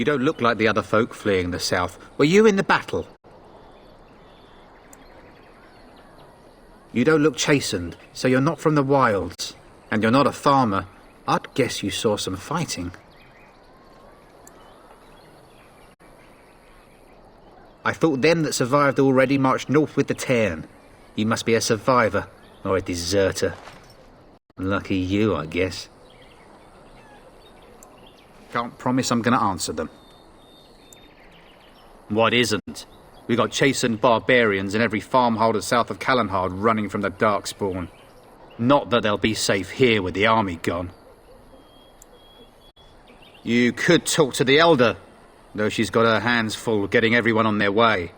You don't look like the other folk fleeing the south. Were you in the battle? You don't look chastened, so you're not from the wilds. And you're not a farmer. I'd guess you saw some fighting. I thought them that survived already marched north with the Tairn. You must be a survivor, or a deserter. Lucky you, I guess. Can't promise I'm going to answer them. What isn't? We got chastened barbarians in every farmholder south of Callanhard running from the Darkspawn. Not that they'll be safe here with the army gone. You could talk to the Elder, though she's got her hands full getting everyone on their way.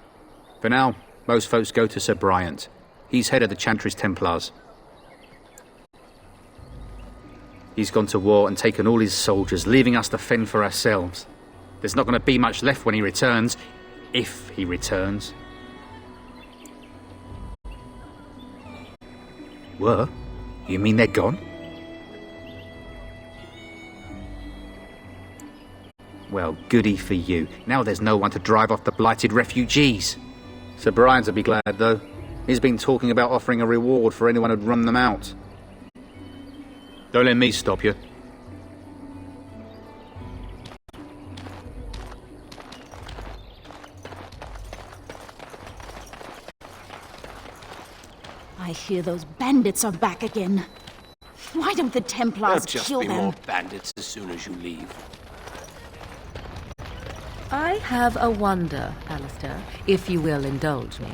For now, most folks go to Sir Bryant. He's head of the Chantry's Templars. He's gone to war and taken all his soldiers, leaving us to fend for ourselves. There's not going to be much left when he returns, if he returns. What? You mean they're gone? Well, goody for you. Now there's no one to drive off the blighted refugees. Sir Brian'll be glad, though. He's been talking about offering a reward for anyone who'd run them out. Don't let me stop you. I hear those bandits are back again. Why don't the Templars kill them? There'll just be more bandits as soon as you leave. I have a wonder, Alistair, if you will indulge me.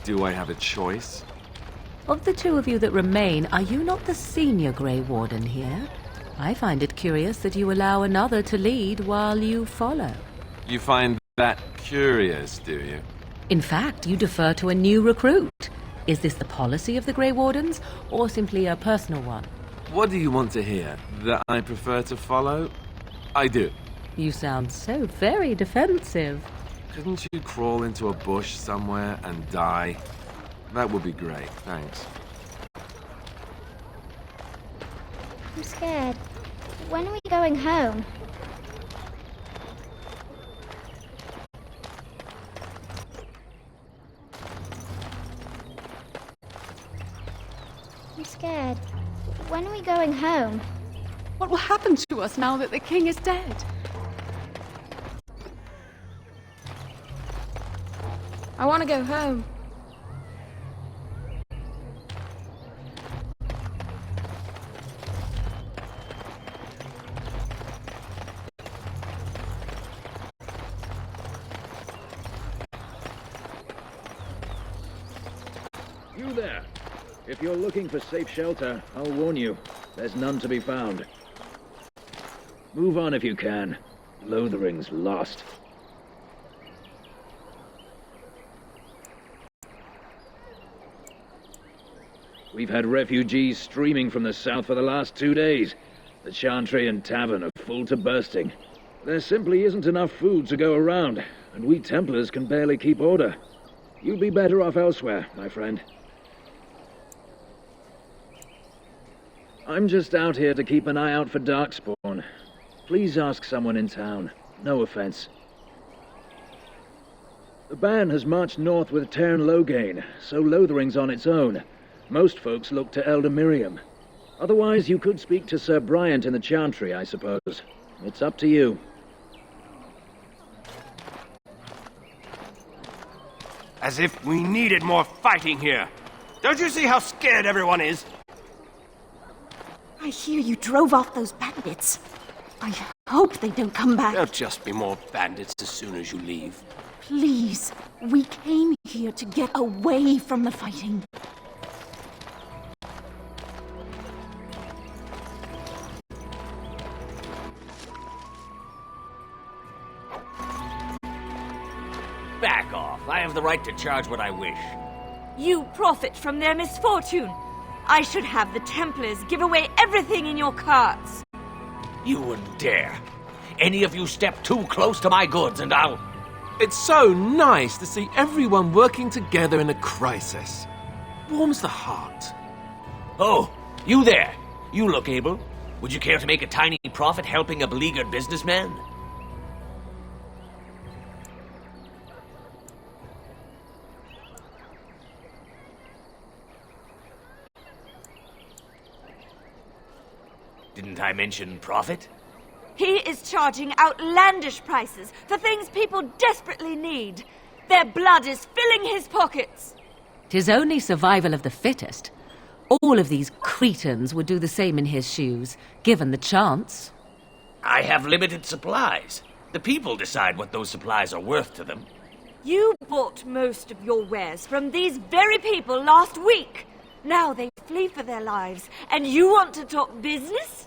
Do I have a choice? Of the two of you that remain, are you not the senior Grey Warden here? I find it curious that you allow another to lead while you follow. You find that curious, do you? In fact, you defer to a new recruit. Is this the policy of the Grey Wardens, or simply a personal one? What do you want to hear? That I prefer to follow? I do. You sound so very defensive. Couldn't you crawl into a bush somewhere and die? That would be great, thanks. I'm scared. When are we going home? I'm scared. When are we going home? What will happen to us now that the king is dead? I want to go home. You there! If you're looking for safe shelter, I'll warn you, there's none to be found. Move on if you can. Lothering's lost. We've had refugees streaming from the south for the last 2 days. The Chantry and Tavern are full to bursting. There simply isn't enough food to go around, and we Templars can barely keep order. You'd be better off elsewhere, my friend. I'm just out here to keep an eye out for Darkspawn. Please ask someone in town. No offense. The band has marched north with Tairn Loghain, so Lothering's on its own. Most folks look to Elder Miriam. Otherwise, you could speak to Sir Bryant in the Chantry, I suppose. It's up to you. As if we needed more fighting here. Don't you see how scared everyone is? I hear you drove off those bandits. I hope they don't come back. There'll just be more bandits as soon as you leave. Please, we came here to get away from the fighting. Back off. I have the right to charge what I wish. You profit from their misfortune. I should have the Templars give away everything in your carts. You wouldn't dare. Any of you step too close to my goods and I'll... It's so nice to see everyone working together in a crisis. Warms the heart. Oh, you there. You look able. Would you care to make a tiny profit helping a beleaguered businessman? Didn't I mention profit? He is charging outlandish prices for things people desperately need. Their blood is filling his pockets. 'Tis only survival of the fittest. All of these cretins would do the same in his shoes, given the chance. I have limited supplies. The people decide what those supplies are worth to them. You bought most of your wares from these very people last week. Now they flee for their lives, and you want to talk business?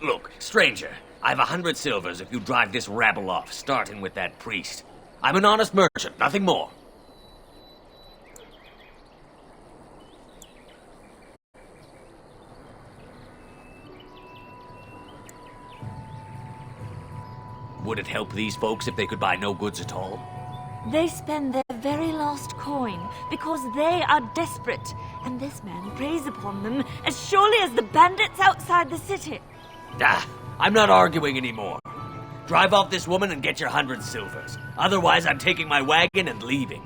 Look, stranger, I've 100 silvers if you drive this rabble off, starting with that priest. I'm an honest merchant, nothing more. Would it help these folks if they could buy no goods at all? They spend their very last coin because they are desperate, and this man preys upon them as surely as the bandits outside the city. Ah, I'm not arguing anymore. Drive off this woman and get your 100 silvers. Otherwise, I'm taking my wagon and leaving.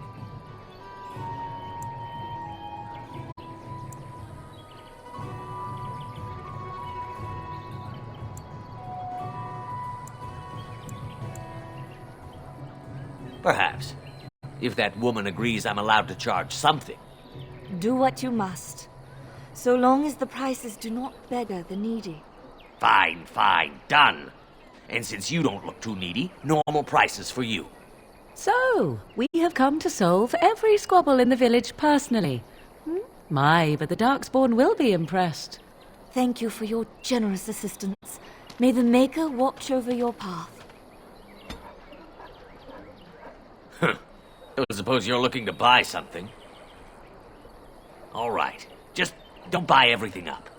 Perhaps. If that woman agrees I'm allowed to charge something. Do what you must, so long as the prices do not beggar the needy. Fine, fine, done. And since you don't look too needy, normal prices for you. So, we have come to solve every squabble in the village personally. My, but the Darkspawn will be impressed. Thank you for your generous assistance. May the Maker watch over your path. I suppose you're looking to buy something. All right. Just don't buy everything up.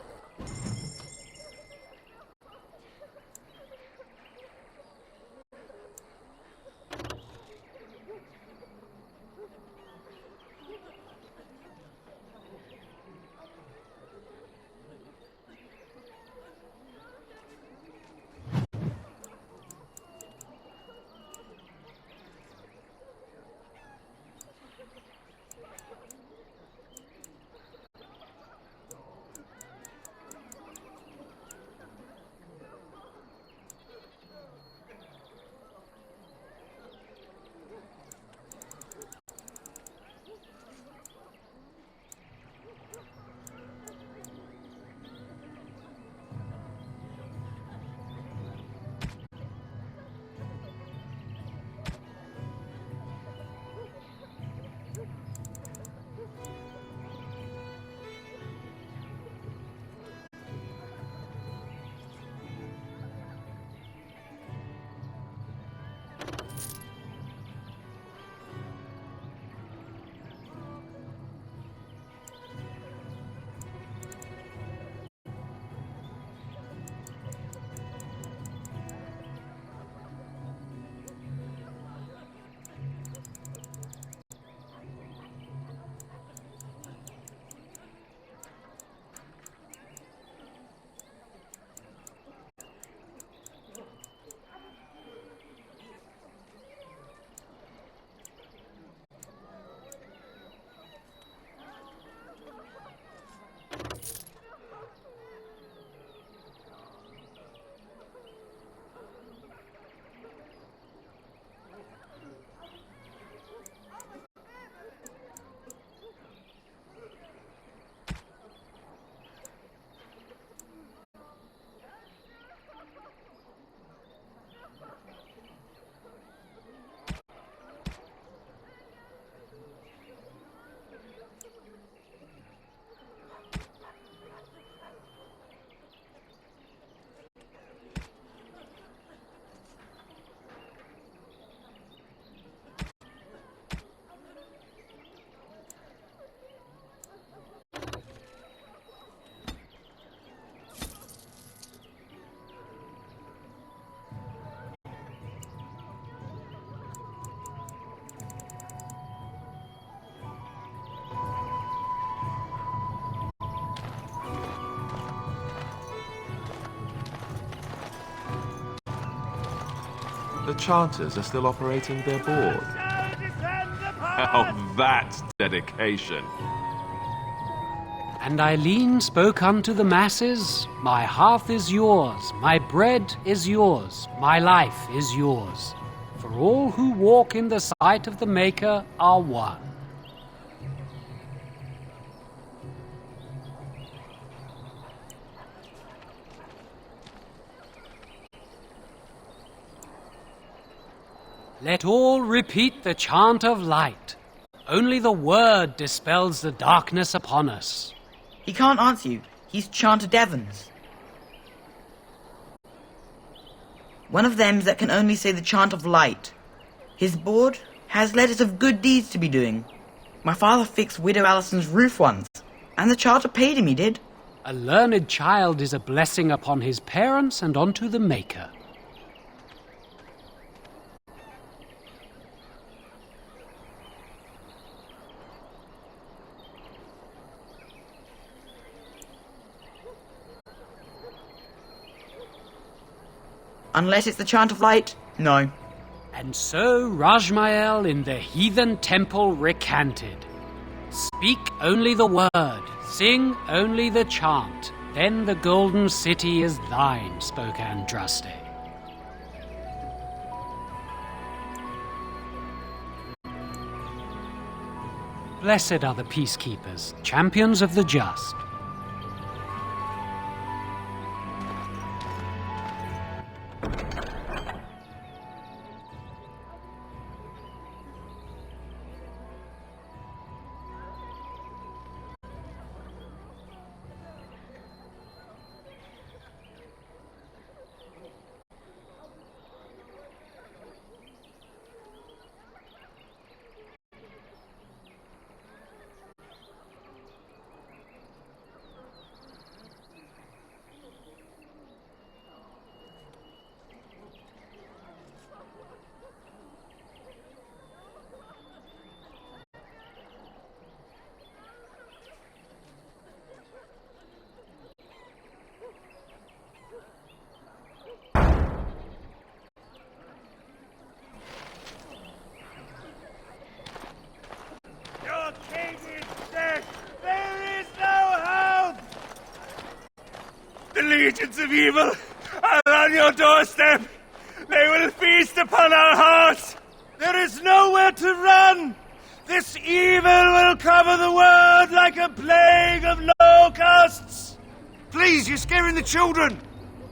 The chanters are still operating their board. Oh, that's dedication. And Eileen spoke unto the masses, My hearth is yours, my bread is yours, my life is yours. For all who walk in the sight of the Maker are one. Let all repeat the chant of light. Only the word dispels the darkness upon us. He can't answer you. He's chanted Devons. One of them that can only say the chant of light. His board has letters of good deeds to be doing. My father fixed Widow Allison's roof once, and the charter paid him, he did. A learned child is a blessing upon his parents and unto the Maker. Unless it's the chant of light, no. And so Rajmael in the heathen temple recanted. Speak only the word, sing only the chant, then the golden city is thine, spoke Andraste. Blessed are the peacekeepers, champions of the just. Legions of evil are on your doorstep. They will feast upon our hearts. There is nowhere to run. This evil will cover the world like a plague of locusts. Please, you're scaring the children.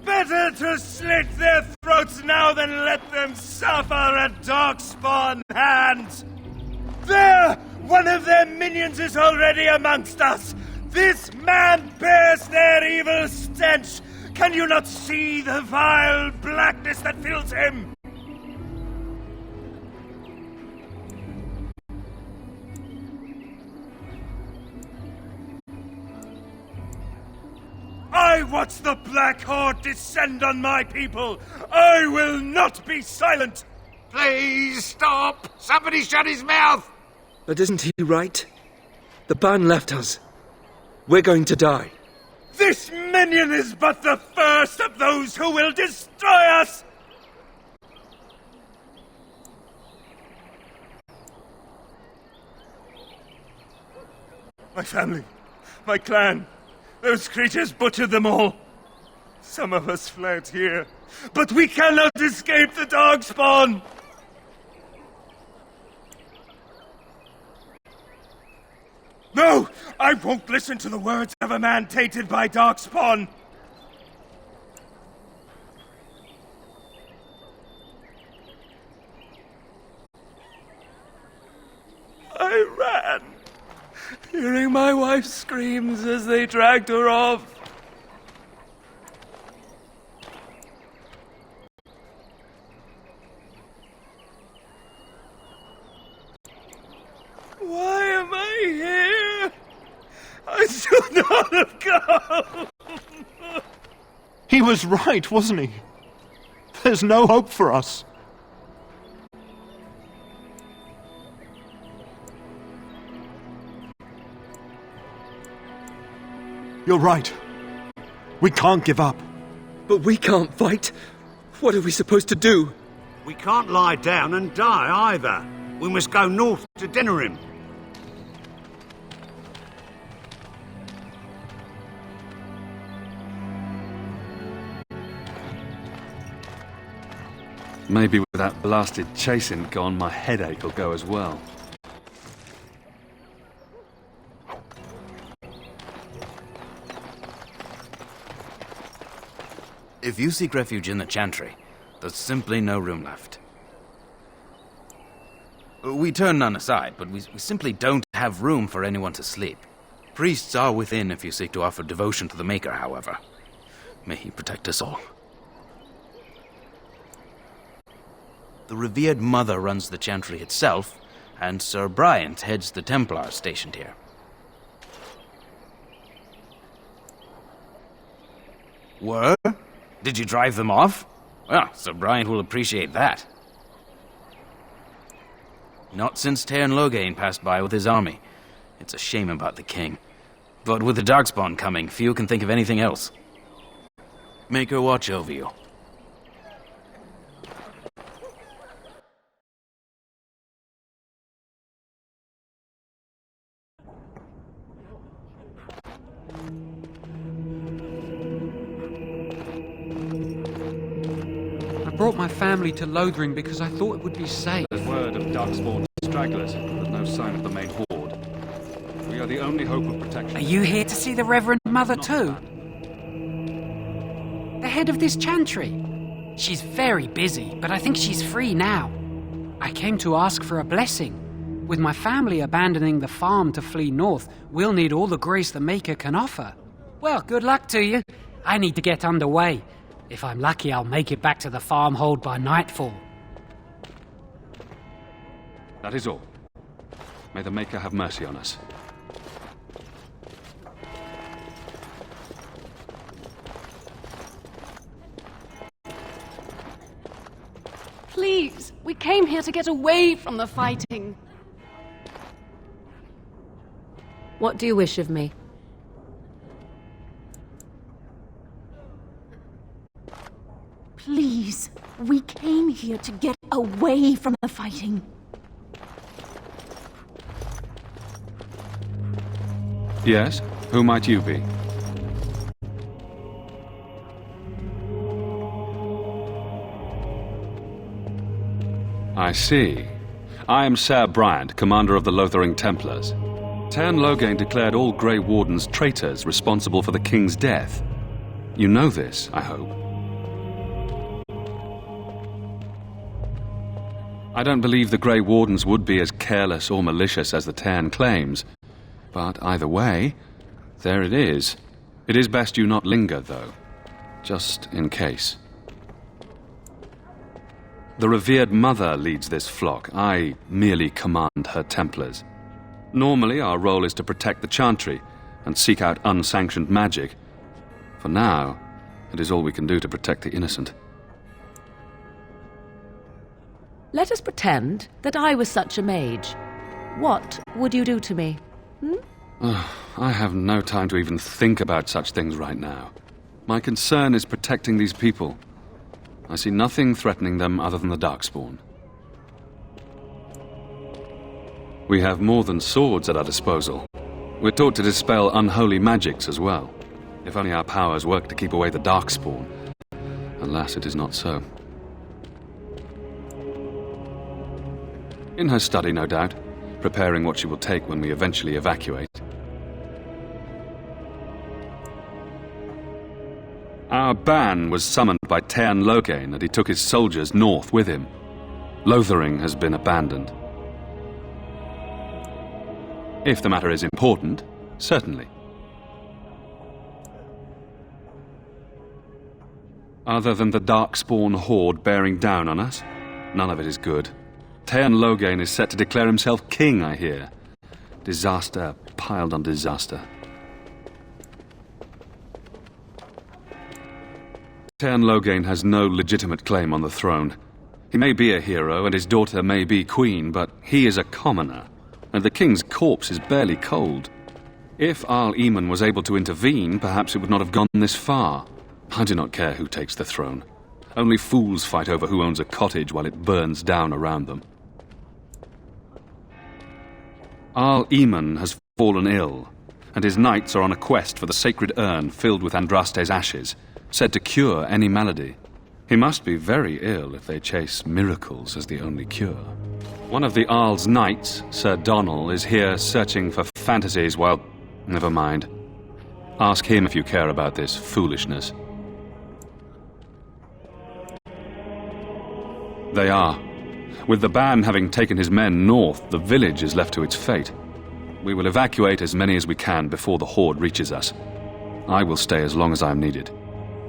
Better to slit their throats now than let them suffer at Darkspawn hands. There! One of their minions is already amongst us. This man bears their evil stench. Can you not see the vile blackness that fills him? I watch the Black Horde descend on my people. I will not be silent. Please stop. Somebody shut his mouth. But isn't he right? The ban left us. We're going to die. This minion is but the first of those who will destroy us! My family, my clan, those creatures butchered them all. Some of us fled here, but we cannot escape the Darkspawn! No! I won't listen to the words of a man tainted by Darkspawn! I ran, hearing my wife's screams as they dragged her off. Why am I here? I should not have come! He was right, wasn't he? There's no hope for us. You're right. We can't give up. But we can't fight. What are we supposed to do? We can't lie down and die either. We must go north to dinner him. Maybe with that blasted chasing gone, my headache will go as well. If you seek refuge in the Chantry, there's simply no room left. We turn none aside, but we simply don't have room for anyone to sleep. Priests are within if you seek to offer devotion to the Maker, however. May he protect us all. The revered Mother runs the Chantry itself, and Sir Bryant heads the Templars stationed here. Were? Did you drive them off? Well, Sir Bryant will appreciate that. Not since Tairn Logain passed by with his army. It's a shame about the king. But with the Darkspawn coming, few can think of anything else. Make her watch over you. I brought my family to Lothering because I thought it would be safe. There's word of Darkspawn stragglers, but no sign of the main horde. We are the only hope of protection. Are you here to see the Reverend Mother too? The head of this Chantry. She's very busy, but I think she's free now. I came to ask for a blessing. With my family abandoning the farm to flee north, we'll need all the grace the Maker can offer. Well, good luck to you. I need to get underway. If I'm lucky, I'll make it back to the farmhold by nightfall. That is all. May the Maker have mercy on us. Please, we came here to get away from the fighting. What do you wish of me? Please, we came here to get away from the fighting. Yes? Who might you be? I see. I am Sir Bryant, commander of the Lothering Templars. Tairn Logain declared all Grey Wardens traitors responsible for the king's death. You know this, I hope. I don't believe the Grey Wardens would be as careless or malicious as the Tairn claims. But either way, there it is. It is best you not linger, though. Just in case. The revered Mother leads this flock. I merely command her Templars. Normally, our role is to protect the Chantry and seek out unsanctioned magic. For now, it is all we can do to protect the innocent. Let us pretend that I was such a mage. What would you do to me? I have no time to even think about such things right now. My concern is protecting these people. I see nothing threatening them other than the Darkspawn. We have more than swords at our disposal. We're taught to dispel unholy magics as well. If only our powers work to keep away the Darkspawn. Alas, it is not so. In her study, no doubt, preparing what she will take when we eventually evacuate. Our ban was summoned by Tairn Logain, and he took his soldiers north with him. Lothering has been abandoned. If the matter is important, certainly. Other than the Darkspawn horde bearing down on us, none of it is good. Tairn Logain is set to declare himself king, I hear. Disaster piled on disaster. Tairn Logain has no legitimate claim on the throne. He may be a hero and his daughter may be queen, but he is a commoner, and the king's corpse is barely cold. If Arl Eamon was able to intervene, perhaps it would not have gone this far. I do not care who takes the throne. Only fools fight over who owns a cottage while it burns down around them. Arl Eamon has fallen ill, and his knights are on a quest for the sacred urn filled with Andraste's ashes, said to cure any malady. He must be very ill if they chase miracles as the only cure. One of the Arl's knights, Sir Donnell, is here searching for fantasies while... Never mind. Ask him if you care about this foolishness. They are. With the ban having taken his men north, the village is left to its fate. We will evacuate as many as we can before the horde reaches us. I will stay as long as I am needed.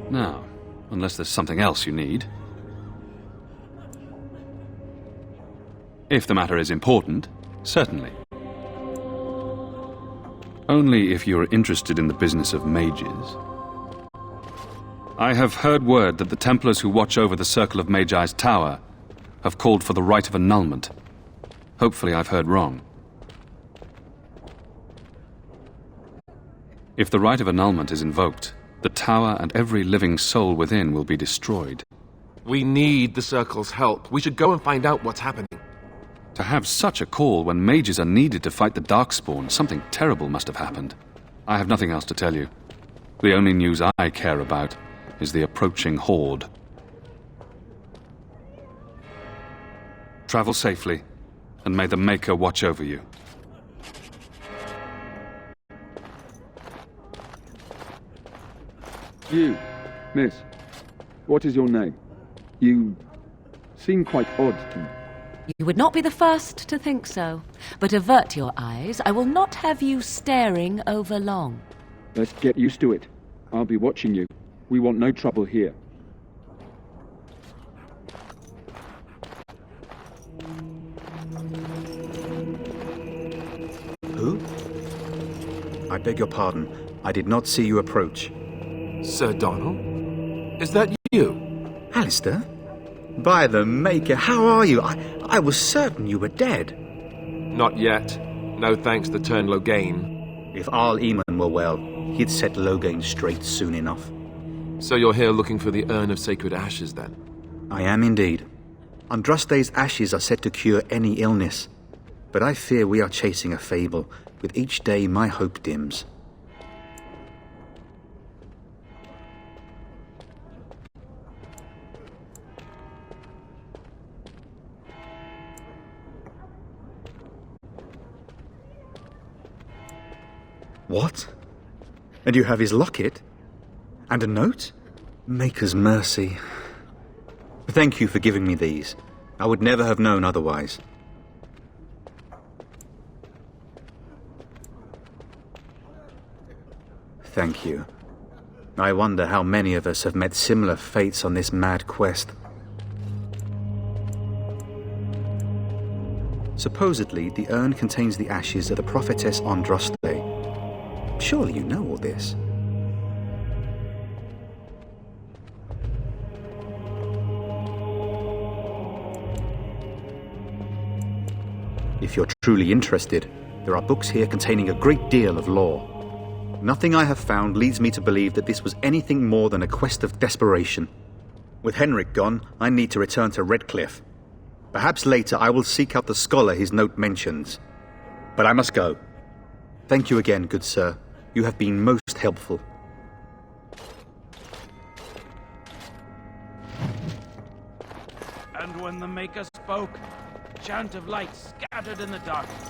Now, unless there's something else you need. If the matter is important, certainly. Only if you're interested in the business of mages. I have heard word that the Templars who watch over the Circle of Magi's tower have called for the rite of annulment. Hopefully I've heard wrong. If the rite of annulment is invoked, the tower and every living soul within will be destroyed. We need the Circle's help. We should go and find out what's happening. To have such a call when mages are needed to fight the Darkspawn, something terrible must have happened. I have nothing else to tell you. The only news I care about is the approaching horde. Travel safely, and may the Maker watch over you. You, miss, what is your name? You seem quite odd to me. You would not be the first to think so. But avert your eyes. I will not have you staring over long. Let's get used to it. I'll be watching you. We want no trouble here. Who? I beg your pardon. I did not see you approach. Sir Donnell? Is that you? Alistair? By the Maker, how are you? I was certain you were dead. Not yet. No thanks to Turn Logain. If Arl Eamon were well, he'd set Logain straight soon enough. So you're here looking for the Urn of Sacred Ashes, then? I am indeed. Andraste's ashes are said to cure any illness. But I fear we are chasing a fable. With each day my hope dims. What? And you have his locket? And a note? Maker's mercy. Thank you for giving me these. I would never have known otherwise. Thank you. I wonder how many of us have met similar fates on this mad quest. Supposedly, the urn contains the ashes of the prophetess Andraste. Surely you know all this. If you're truly interested, there are books here containing a great deal of lore. Nothing I have found leads me to believe that this was anything more than a quest of desperation. With Henrik gone, I need to return to Redcliffe. Perhaps later I will seek out the scholar his note mentions. But I must go. Thank you again, good sir. You have been most helpful. And when the Maker spoke, a chant of light scattered in the darkness.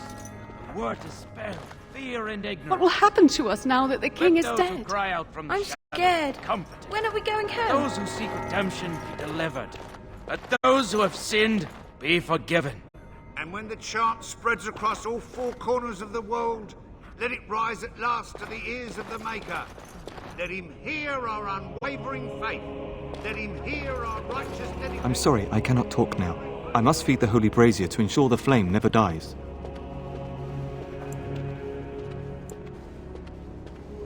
Word dispelled, fear and ignorance. What will happen to us now that the king is Let those who dead? cry out from the I'm shadows scared. be comforted. When are we going home? Those who seek redemption be delivered. Let those who have sinned be forgiven. And when the chant spreads across all four corners of the world, let it rise at last to the ears of the Maker. Let him hear our unwavering faith. Let him hear our righteous dedication. I'm sorry, I cannot talk now. I must feed the holy brazier to ensure the flame never dies.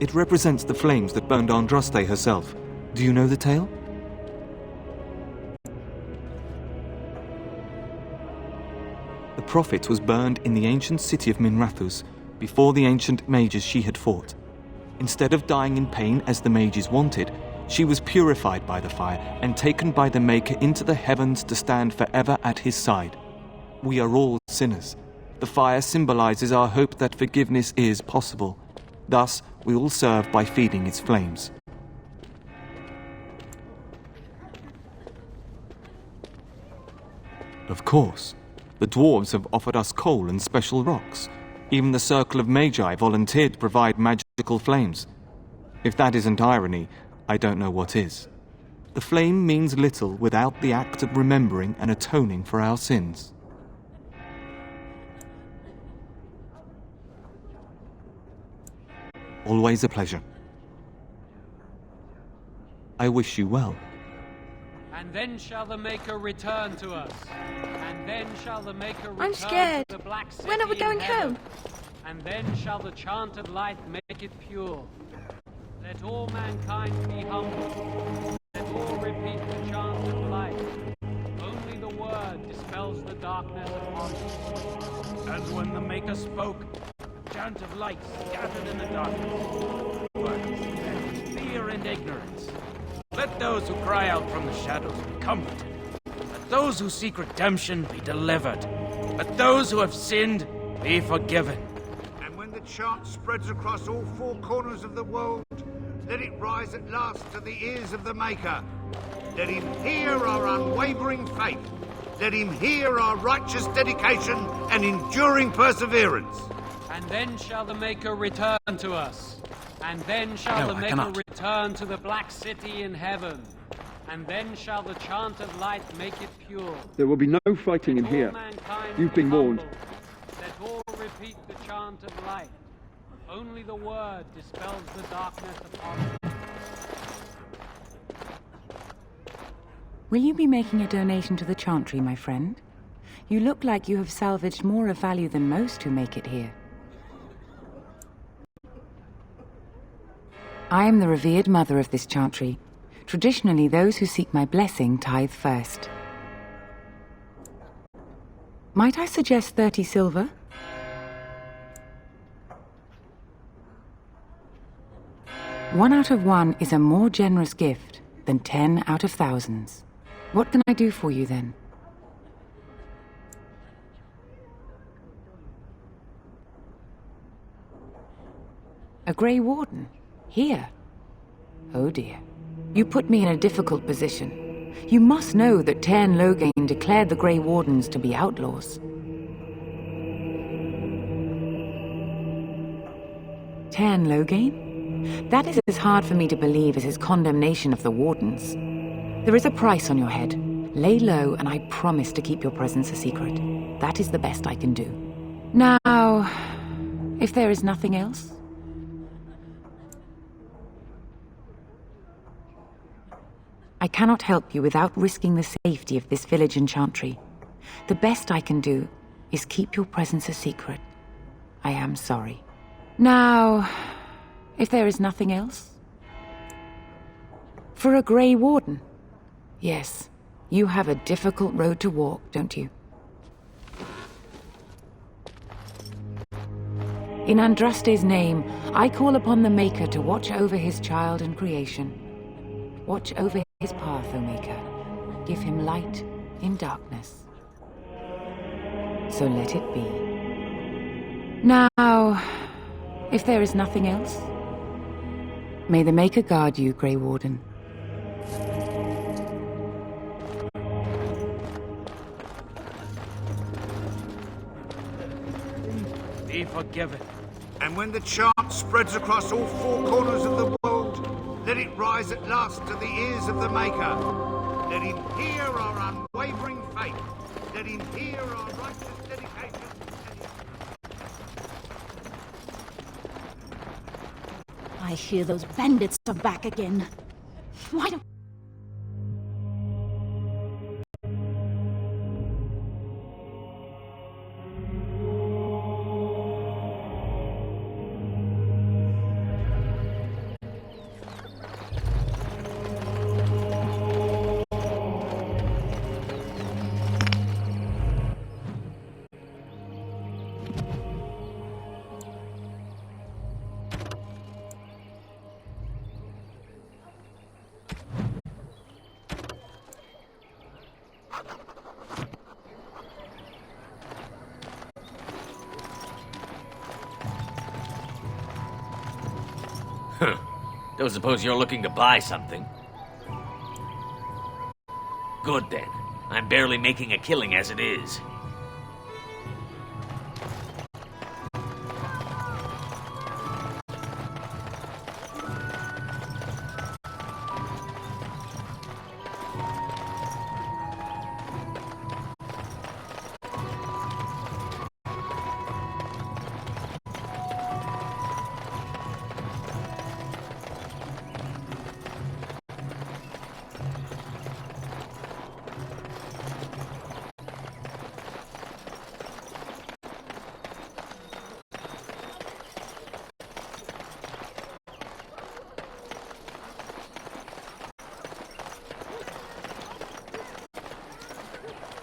It represents the flames that burned Andraste herself. Do you know the tale? The prophet was burned in the ancient city of Minrathous before the ancient mages she had fought. Instead of dying in pain as the mages wanted, She was purified by the fire and taken by the Maker into the heavens to stand forever at his side. We are all sinners. The fire symbolizes our hope that forgiveness is possible. Thus, we all serve by feeding its flames. Of course, the dwarves have offered us coal and special rocks. Even the Circle of Magi volunteered to provide magical flames. If that isn't irony, I don't know what is. The flame means little without the act of remembering and atoning for our sins. Always a pleasure. I wish you well. And then shall the Maker return to us. And then shall the Maker return I'm scared. to the Black City When are we in going heaven. home? And then shall the chant of light make it pure. Let all mankind be humble. Let all repeat the chant of light. Only the word dispels the darkness upon us. And when the Maker spoke, a chant of light scattered in the darkness. Words, fear and ignorance. Let those who cry out from the shadows be comforted. Let those who seek redemption be delivered. Let those who have sinned be forgiven. And when the chant spreads across all four corners of the world, let it rise at last to the ears of the Maker. Let him hear our unwavering faith. Let him hear our righteous dedication and enduring perseverance. And then shall the Maker return to us. And then shall the Maker return to the Black City in heaven. And then shall the chant of light make it pure. There will be no fighting in here. You've been warned. Let all repeat the chant of light. Only the word dispels the darkness upon us. Will you be making a donation to the chantry, my friend? You look like you have salvaged more of value than most who make it here. I am the revered mother of this chantry. Traditionally, those who seek my blessing tithe first. Might I suggest 30 silver? One out of one is a more generous gift than 10 out of thousands. What can I do for you then? A Grey Warden? Here? Oh dear. You put me in a difficult position. You must know that Tairn Loghain declared the Grey Wardens to be outlaws. Tairn Loghain? That is as hard for me to believe as his condemnation of the Wardens. There is a price on your head. Lay low, and I promise to keep your presence a secret. That is the best I can do. Now, if there is nothing else... I cannot help you without risking the safety of this village and chantry. The best I can do is keep your presence a secret. I am sorry. Now, if there is nothing else... For a Grey Warden? Yes, you have a difficult road to walk, don't you? In Andraste's name, I call upon the Maker to watch over his child and creation. Watch over his path, O Maker. Give him light in darkness. So let it be. Now, if there is nothing else, may the Maker guard you, Grey Warden. Be forgiven. And when the chant spreads across all four corners of the world, let it rise at last to the ears of the Maker. Let him hear our unwavering faith. Let him hear our righteous dedication. I hear those bandits are back again. Why don't... Don't suppose you're looking to buy something? Good then. I'm barely making a killing as it is.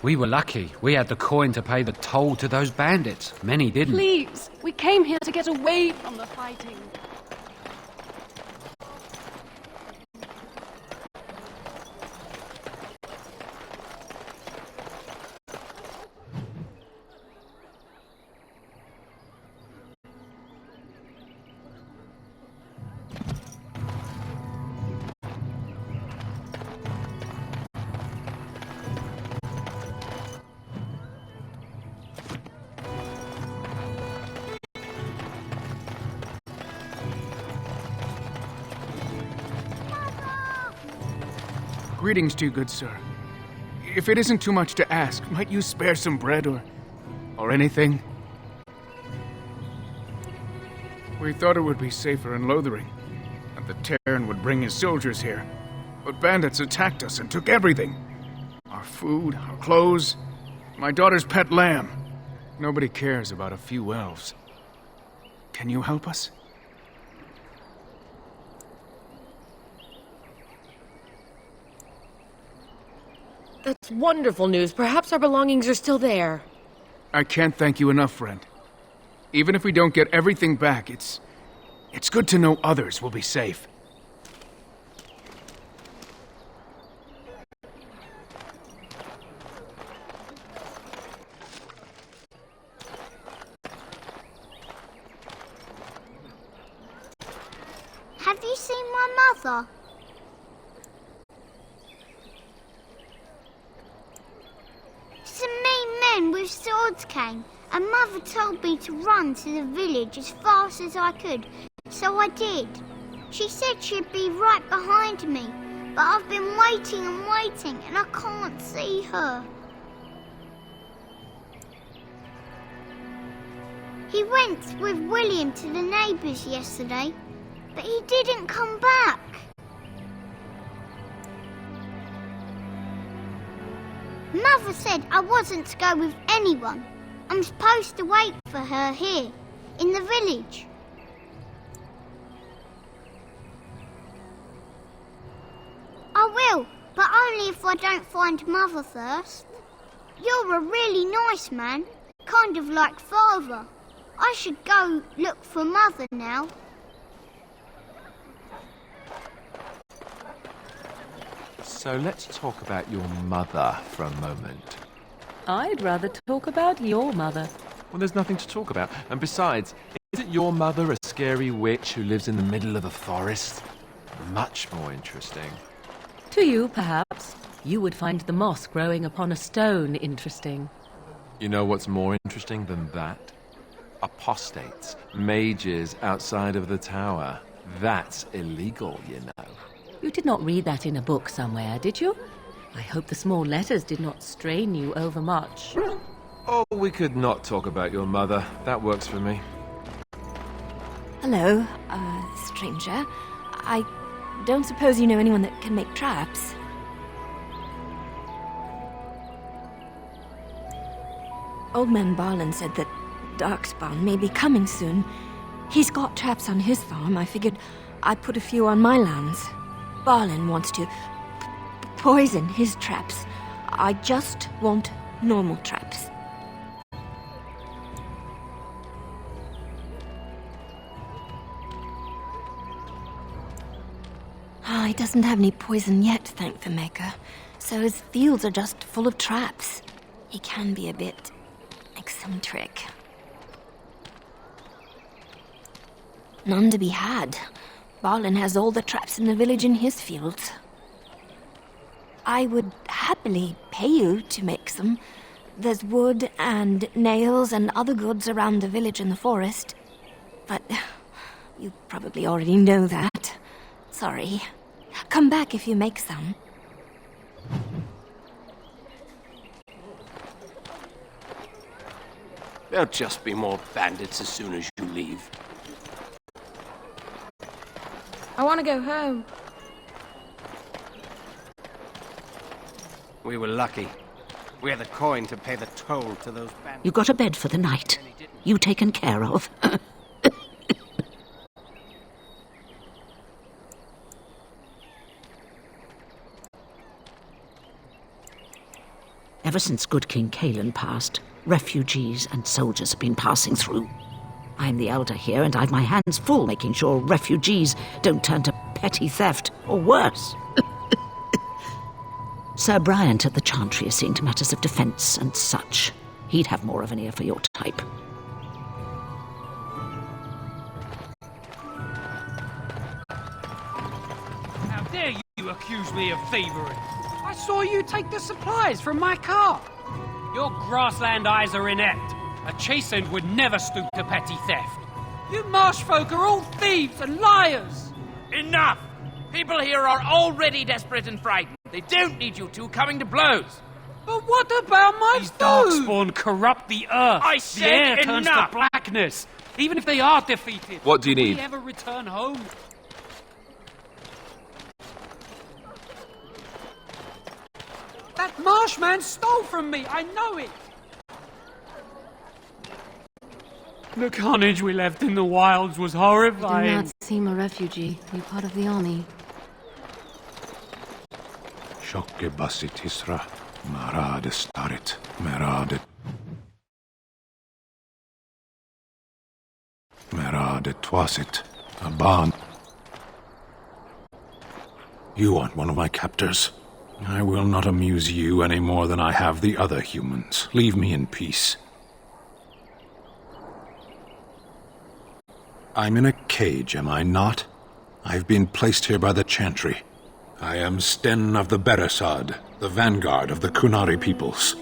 We were lucky. We had the coin to pay the toll to those bandits. Many didn't. Please, we came here to get away from the fighting. Greetings to you, good sir. If it isn't too much to ask, might you spare some bread or anything? We thought it would be safer in Lothering, and the Terran would bring his soldiers here. But bandits attacked us and took everything. Our food, our clothes, my daughter's pet lamb. Nobody cares about a few elves. Can you help us? That's wonderful news. Perhaps our belongings are still there. I can't thank you enough, friend. Even if we don't get everything back, it's good to know others will be safe. Have you seen my mother? Some mean men with swords came, and Mother told me to run to the village as fast as I could, so I did. She said she'd be right behind me, but I've been waiting and waiting, and I can't see her. He went with William to the neighbours yesterday, but he didn't come back. Mother said I wasn't to go with anyone. I'm supposed to wait for her here, in the village. I will, but only if I don't find Mother first. You're a really nice man, kind of like Father. I should go look for Mother now. So let's talk about your mother for a moment. I'd rather talk about your mother. Well, there's nothing to talk about. And besides, isn't your mother a scary witch who lives in the middle of the forest? Much more interesting. To you, perhaps. You would find the moss growing upon a stone interesting. You know what's more interesting than that? Apostates, mages outside of the tower. That's illegal, you know. You did not read that in a book somewhere, did you? I hope the small letters did not strain you overmuch. Oh, we could not talk about your mother. That works for me. Hello, stranger. I don't suppose you know anyone that can make traps? Old man Barlin said that Darkspawn may be coming soon. He's got traps on his farm. I figured I'd put a few on my lands. Barlin wants to poison his traps. I just want normal traps. He doesn't have any poison yet, thank the Maker. So his fields are just full of traps. He can be a bit eccentric. None to be had. Balin has all the traps in the village in his fields. I would happily pay you to make some. There's wood and nails and other goods around the village and the forest. But you probably already know that. Sorry. Come back if you make some. There'll just be more bandits as soon as you leave. I want to go home. We were lucky. We had the coin to pay the toll to those bandits. You got a bed for the night. You taken care of. Ever since good King Cailan passed, refugees and soldiers have been passing through. I'm the elder here, and I've my hands full making sure refugees don't turn to petty theft, or worse. Sir Bryant at the Chantry is seeing to matters of defence and such. He'd have more of an ear for your type. How dare you accuse me of thievery? I saw you take the supplies from my car. Your grassland eyes are inept. A chastened would never stoop to petty theft. You marsh folk are all thieves and liars. Enough! People here are already desperate and frightened. They don't need you two coming to blows. But what about my These food? darkspawn corrupt the earth. I The said air turns to enough! blackness. Even if they are defeated. What do you will need? we ever return home? That marshman stole from me. I know it. The carnage we left in the wilds was You horrifying. do not seem a refugee. You part of the army. Shokke basit Isra, marade starit, merade. Merade twasit, aban. You aren't one of my captors. I will not amuse you any more than I have the other humans. Leave me in peace. I'm in a cage, am I not? I've been placed here by the Chantry. I am Sten of the Beresad, the vanguard of the Kunari peoples.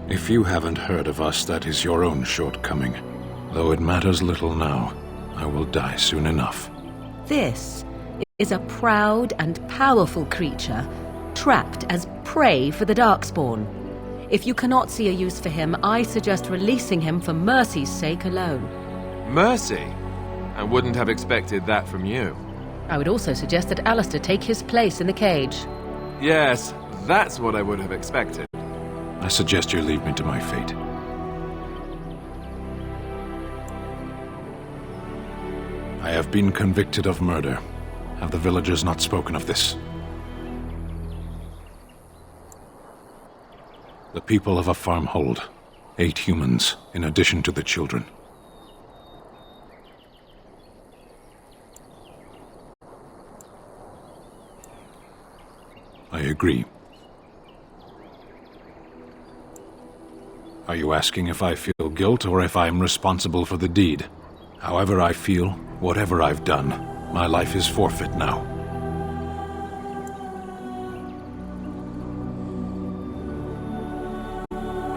If you haven't heard of us, that is your own shortcoming. Though it matters little now, I will die soon enough. This is a proud and powerful creature, trapped as prey for the Darkspawn. If you cannot see a use for him, I suggest releasing him for mercy's sake alone. Mercy? I wouldn't have expected that from you. I would also suggest that Alistair take his place in the cage. Yes, that's what I would have expected. I suggest you leave me to my fate. I have been convicted of murder. Have the villagers not spoken of this? The people of a farm hold 8 humans, in addition to the children. I agree. Are you asking if I feel guilt or if I am responsible for the deed? However I feel, whatever I've done, my life is forfeit now.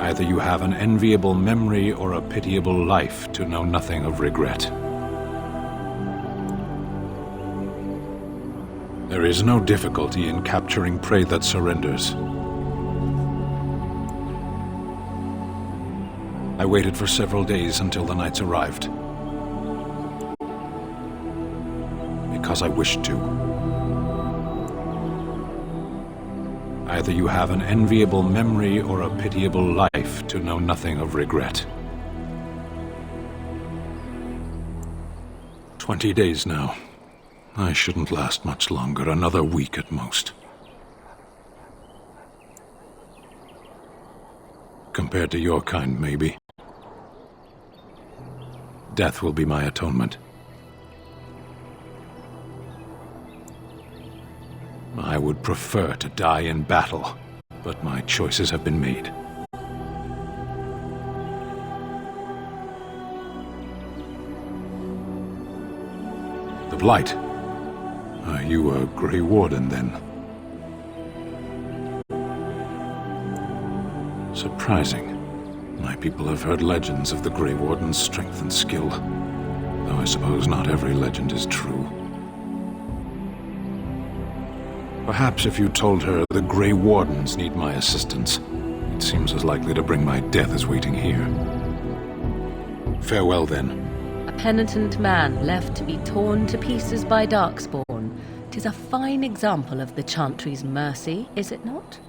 Either you have an enviable memory or a pitiable life to know nothing of regret. There is no difficulty in capturing prey that surrenders. I waited for several days until the knights arrived. Because I wished to. Either you have an enviable memory or a pitiable life to know nothing of regret. 20 days now. I shouldn't last much longer, another week at most. Compared to your kind, maybe. Death will be my atonement. I would prefer to die in battle, but my choices have been made. The Blight? Are you a Grey Warden, then? Surprising. My people have heard legends of the Grey Warden's strength and skill, though I suppose not every legend is true. Perhaps if you told her the Grey Wardens need my assistance, it seems as likely to bring my death as waiting here. Farewell, then. A penitent man left to be torn to pieces by Darkspawn. 'Tis a fine example of the Chantry's mercy, is it not?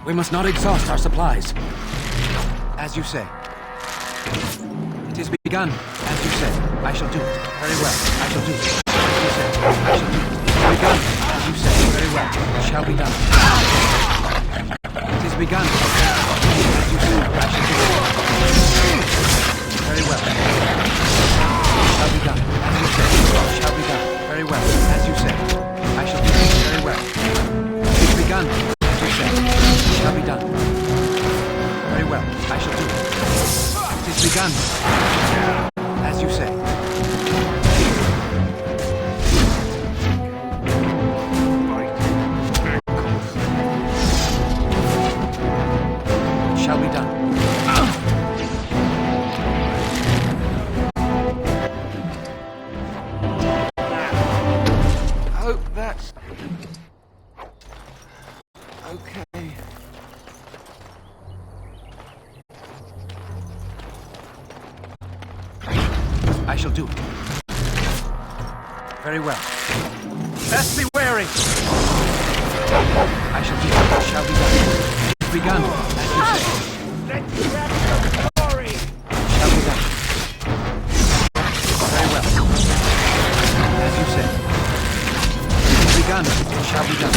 We must not exhaust our supplies. As you say. It is begun. As you say. I shall do it. Very well. I shall do it. As you say. I shall do it. Begun. As you say. Very well. It shall be done. It is begun. As you say. I shall do it. Very well. It shall be done. As you say. It shall be done. Very well. As you say. I shall do it. Very well. It is begun. As you say. It shall be done. Very well. I shall do it. It is begun. As you say. It shall be done. Hope that's okay. I shall do it. Very well. Best be wary. I shall do it. It shall be done. It's begun, as you say. Let's grab some glory. It shall be done. Very well. As you say. It's begun. It shall be done.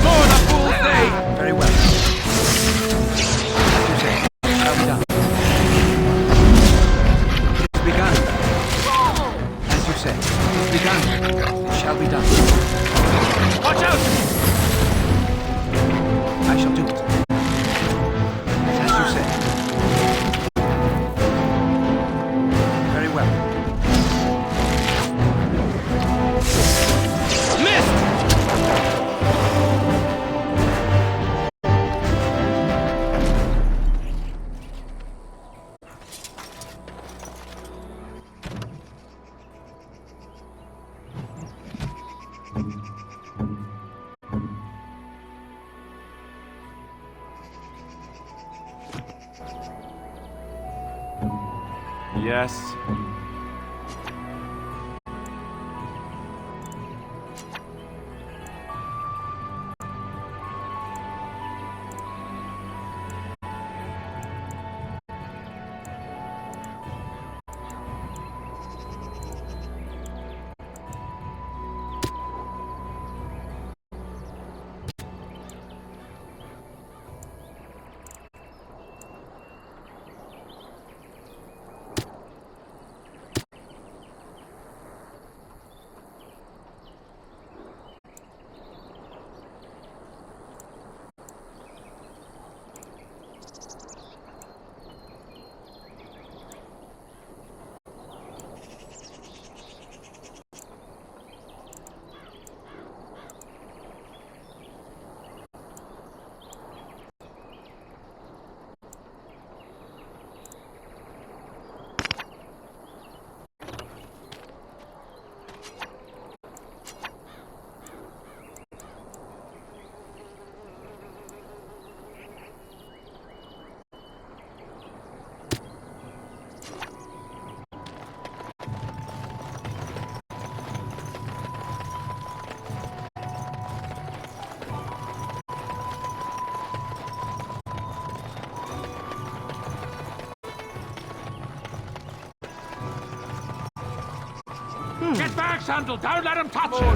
More the fool's day. Very well. As you say. It shall be done. Begun. As you say. It's begun. It shall be done. Watch out! I shall do it. As you say. Very well. Missed! Yes. Get back, Sandal! Don't let him touch you!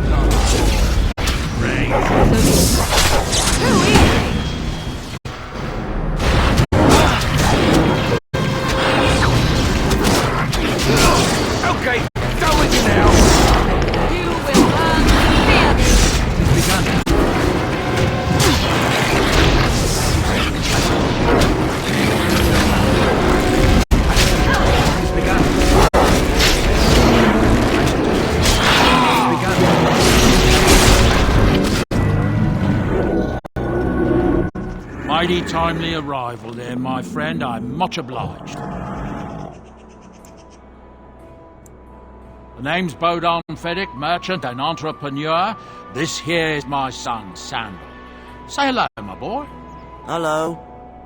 Mighty timely arrival there, my friend. I'm much obliged. The name's Bodon Feddick, merchant and entrepreneur. This here is my son, Sandal. Say hello, my boy. Hello.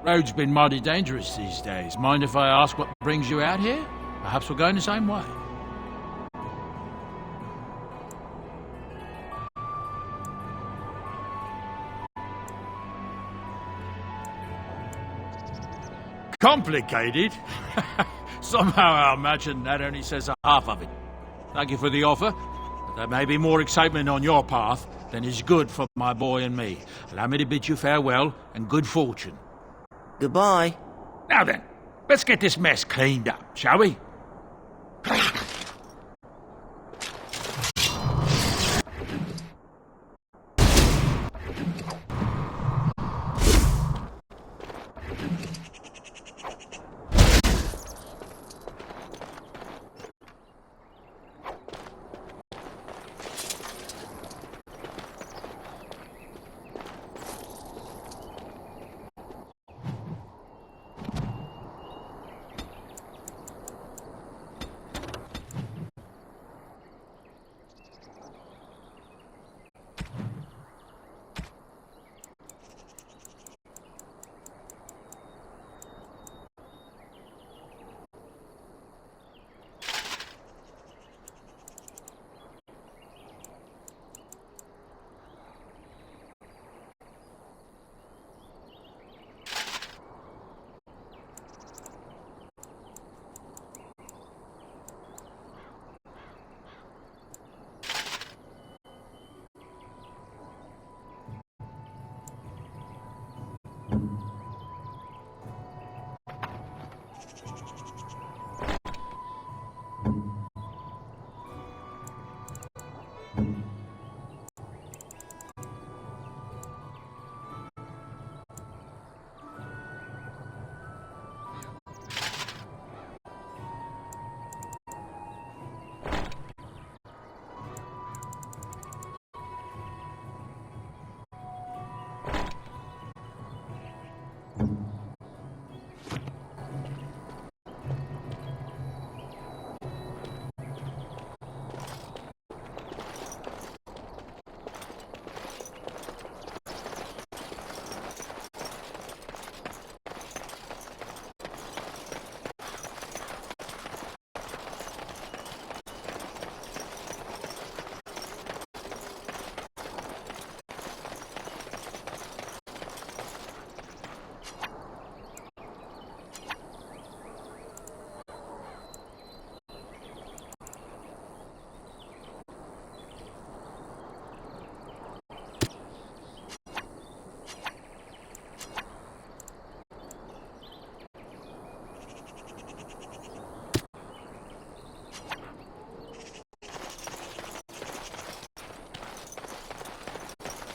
Road's been mighty dangerous these days. Mind if I ask what brings you out here? Perhaps we're going the same way. Complicated? Somehow I imagine that only says a half of it. Thank you for the offer, but there may be more excitement on your path than is good for my boy and me. Allow me to bid you farewell and good fortune. Goodbye. Now then, let's get this mess cleaned up, shall we?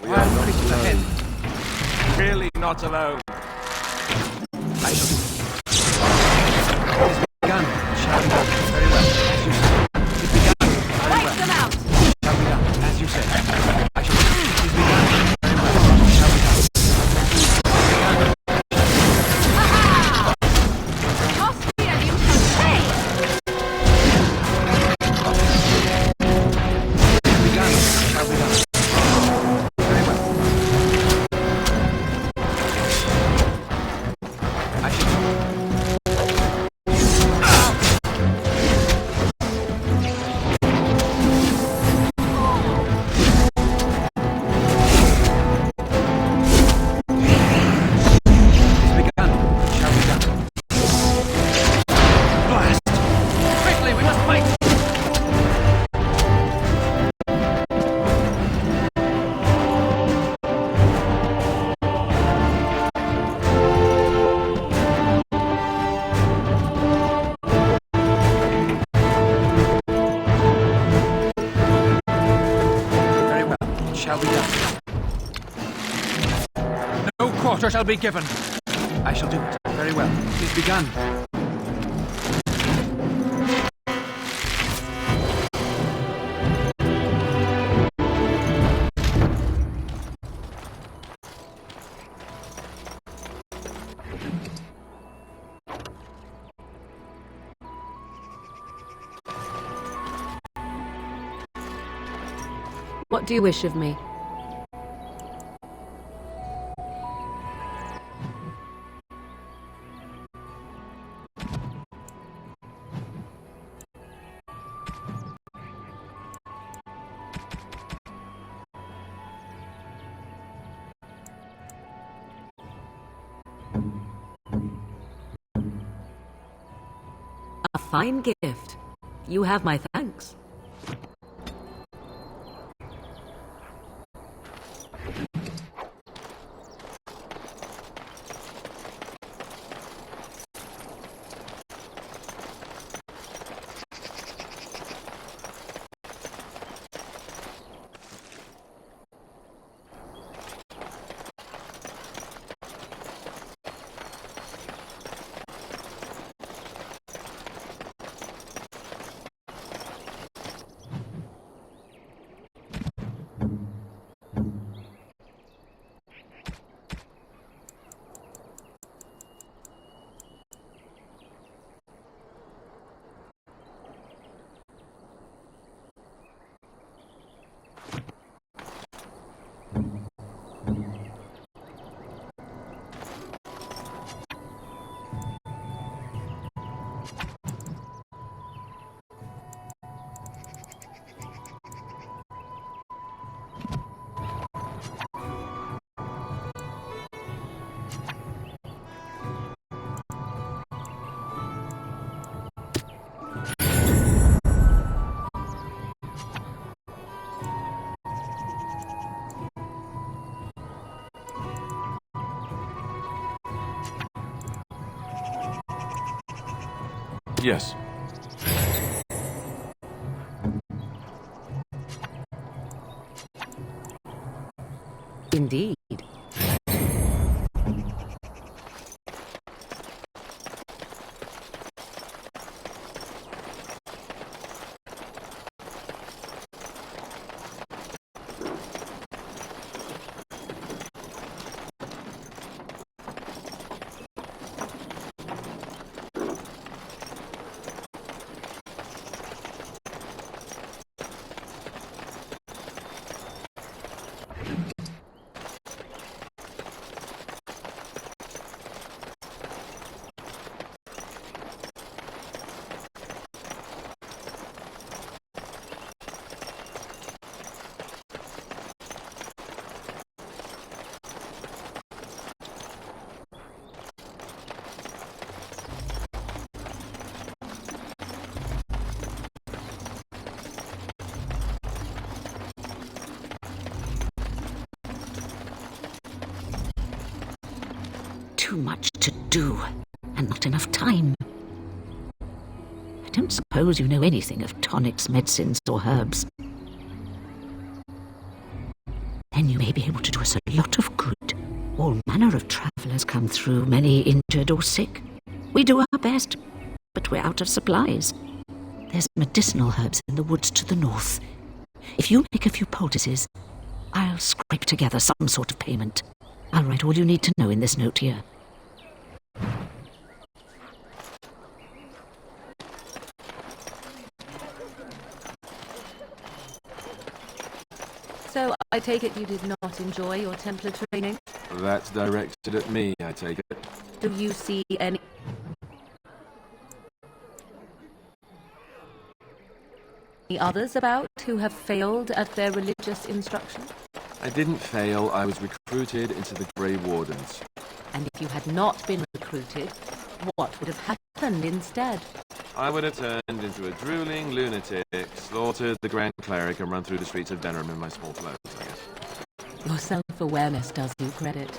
We are not alone. Clearly not alone. I shall do it. It is begun. Shall be done. Very well. As you say. It is begun. Very well. Them out! Shall be done. As you say. I shall do it. It is begun. Very well. Shall be done. Shall be done. No quarter shall be given. I shall do it. Very well. It is begun. What do you wish of me? A fine gift. You have my thanks. Yes. Indeed. Too much to do, and not enough time. I don't suppose you know anything of tonics, medicines, or herbs. Then you may be able to do us a lot of good. All manner of travellers come through, many injured or sick. We do our best, but we're out of supplies. There's medicinal herbs in the woods to the north. If you make a few poultices, I'll scrape together some sort of payment. I'll write all you need to know in this note here. So, I take it you did not enjoy your Templar training? That's directed at me, I take it. Do you see any others about who have failed at their religious instruction? I didn't fail, I was recruited into the Grey Wardens. And if you had not been recruited, what would have happened instead? I would have turned into a drooling lunatic, slaughtered the Grand Cleric, and run through the streets of Denham in my small clothes, I guess. Your self-awareness does you credit.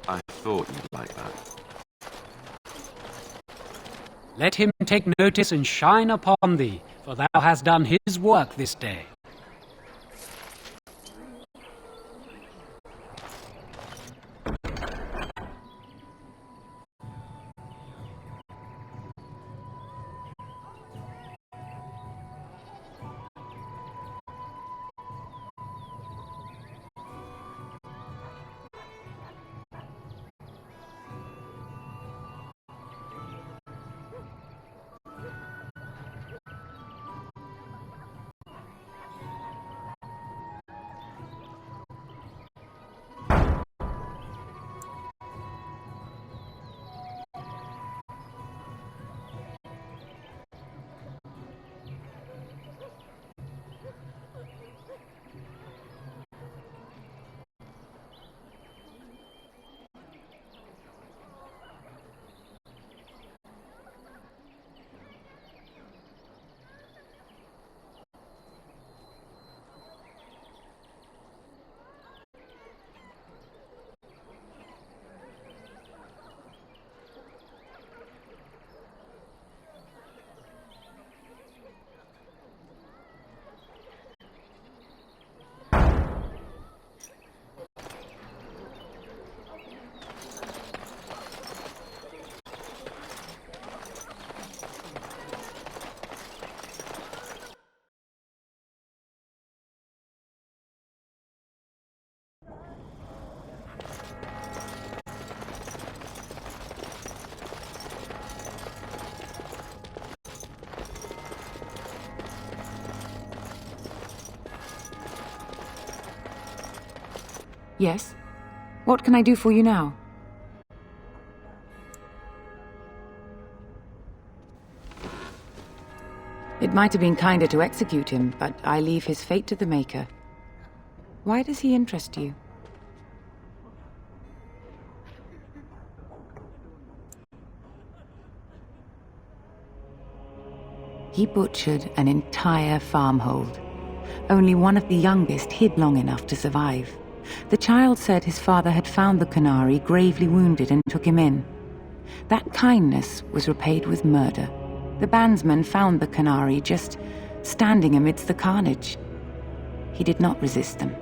I thought you'd like that. Let him take notice and shine upon thee, for thou hast done his work this day. Yes? What can I do for you now? It might have been kinder to execute him, but I leave his fate to the Maker. Why does he interest you? He butchered an entire farmhold. Only one of the youngest hid long enough to survive. The child said his father had found the Canary gravely wounded and took him in. That kindness was repaid with murder. The bandsman found the Canary just standing amidst the carnage. He did not resist them.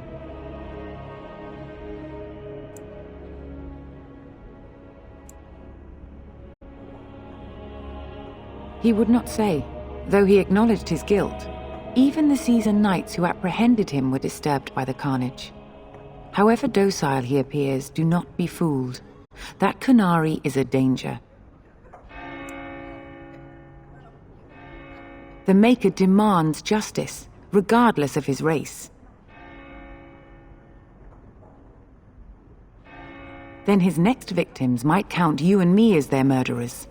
He would not say, though he acknowledged his guilt. Even the seasoned knights who apprehended him were disturbed by the carnage. However docile he appears, do not be fooled. That Canary is a danger. The Maker demands justice, regardless of his race. Then his next victims might count you and me as their murderers.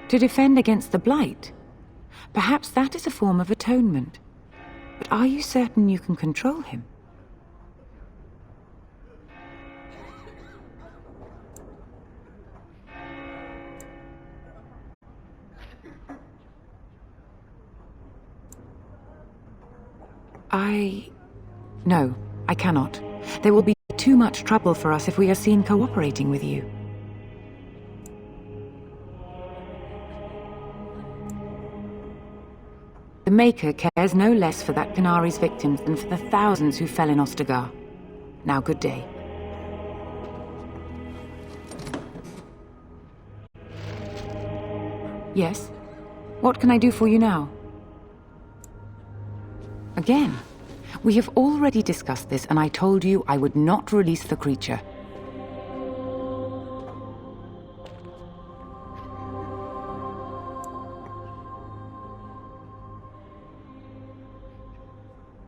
To defend against the Blight? Perhaps that is a form of atonement. But are you certain you can control him? No, I cannot. There will be too much trouble for us if we are seen cooperating with you. The Maker cares no less for that Canary's victims than for the thousands who fell in Ostagar. Now, good day. Yes? What can I do for you now? Again? We have already discussed this, and I told you I would not release the creature.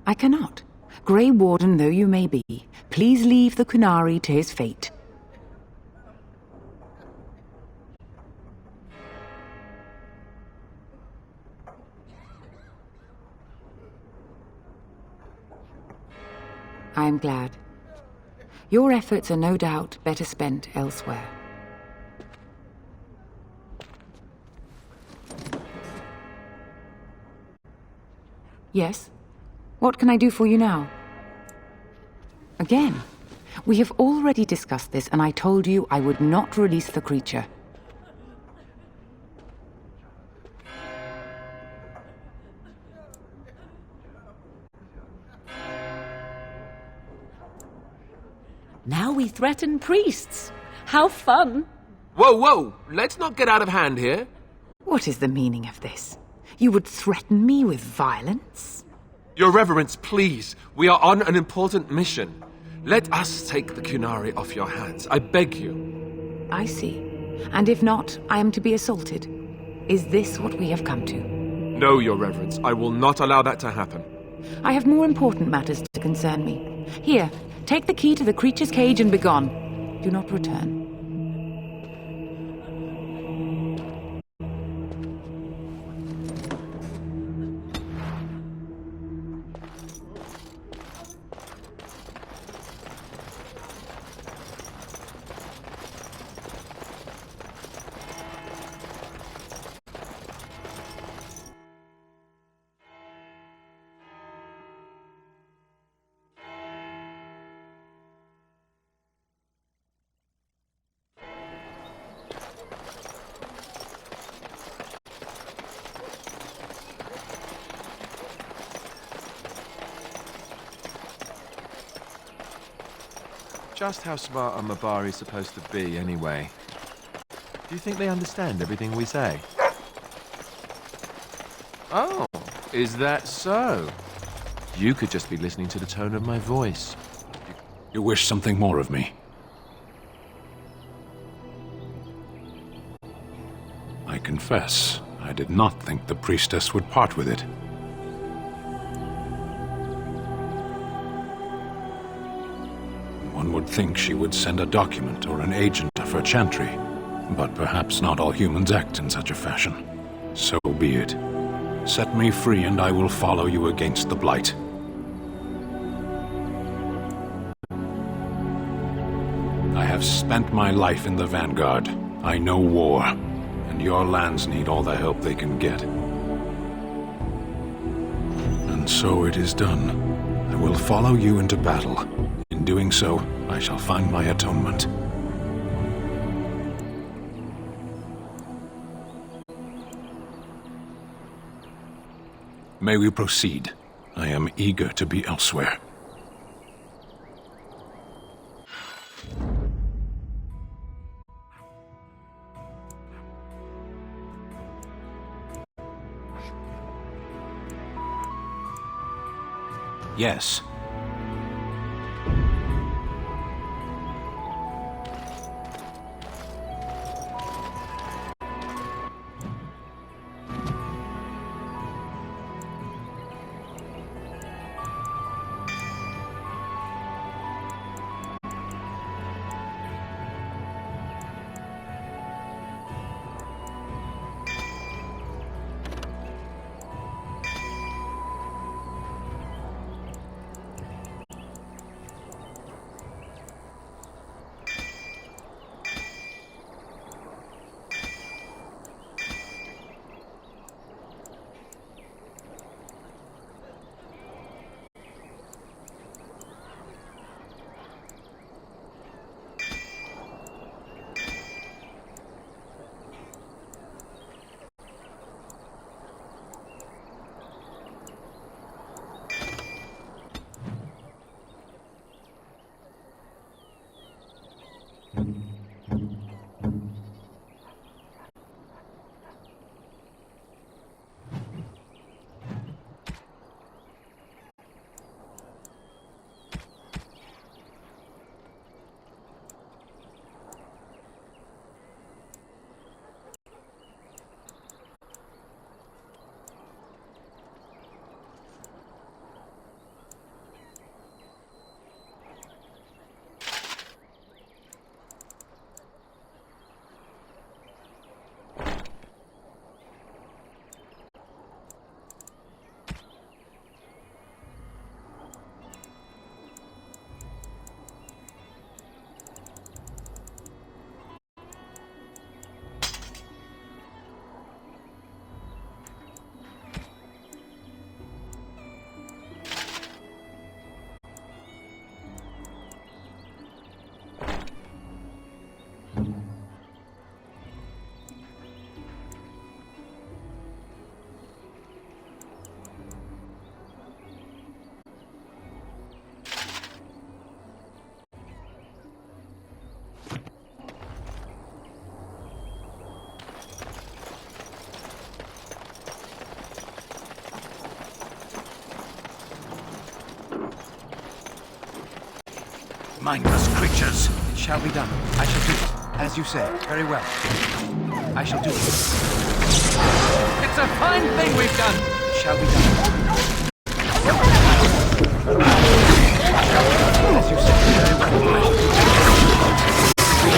I cannot. Grey Warden though you may be, please leave the Canary to his fate. I am glad. Your efforts are no doubt better spent elsewhere. Yes? What can I do for you now? Again, we have already discussed this, and I told you I would not release the creature. Now we threaten priests. How fun! Whoa, whoa! Let's not get out of hand here. What is the meaning of this? You would threaten me with violence? Your Reverence, please. We are on an important mission. Let us take the Cunari off your hands. I beg you. I see. And if not, I am to be assaulted. Is this what we have come to? No, Your Reverence. I will not allow that to happen. I have more important matters to concern me. Here, take the key to the creature's cage and begone. Do not return. Just how smart are Mabari supposed to be, anyway? Do you think they understand everything we say? Oh, is that so? You could just be listening to the tone of my voice. You wish something more of me? I confess, I did not think the priestess would part with it. One would think she would send a document or an agent of her chantry, but perhaps not all humans act in such a fashion. So be it. Set me free and I will follow you against the Blight. I have spent my life in the Vanguard. I know war, and your lands need all the help they can get. And so it is done. I will follow you into battle. In doing so, I shall find my atonement. May we proceed? I am eager to be elsewhere. Yes. Mindless creatures! It shall be done. I shall do it. As you say. Very well. I shall do it. It's a fine thing we've done! It shall be done. As you say. Very well. I shall do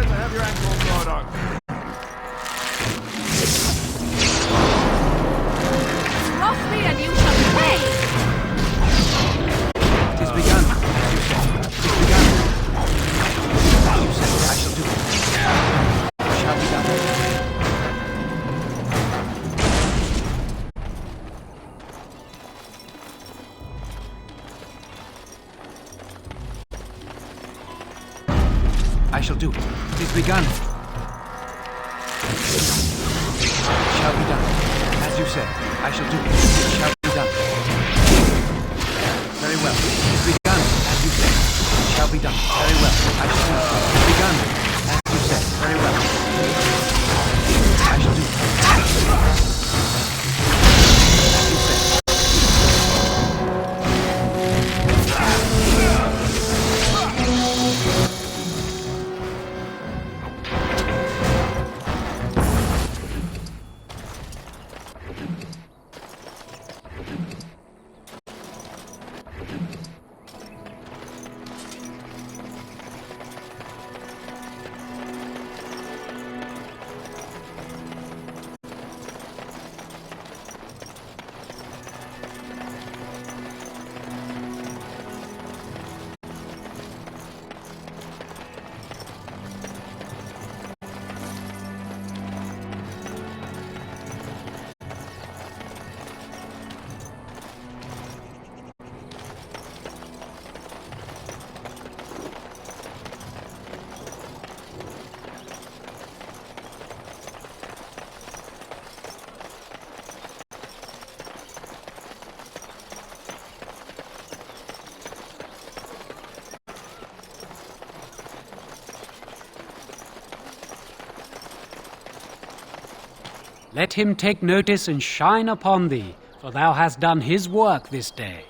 to have your ankles sawed on. Cross me and you shall pay! It is begun, as you said. It is begun. As you said, I shall do it. It shall be done. I shall do it. It is begun. It shall be done. As you said, I shall do it. It shall be done. Very well. It is begun. As you said, it shall be done. Very well. I shall do it. It is begun. As you said. Very well. I shall do it. As you said. Let him take notice and shine upon thee, for thou hast done his work this day.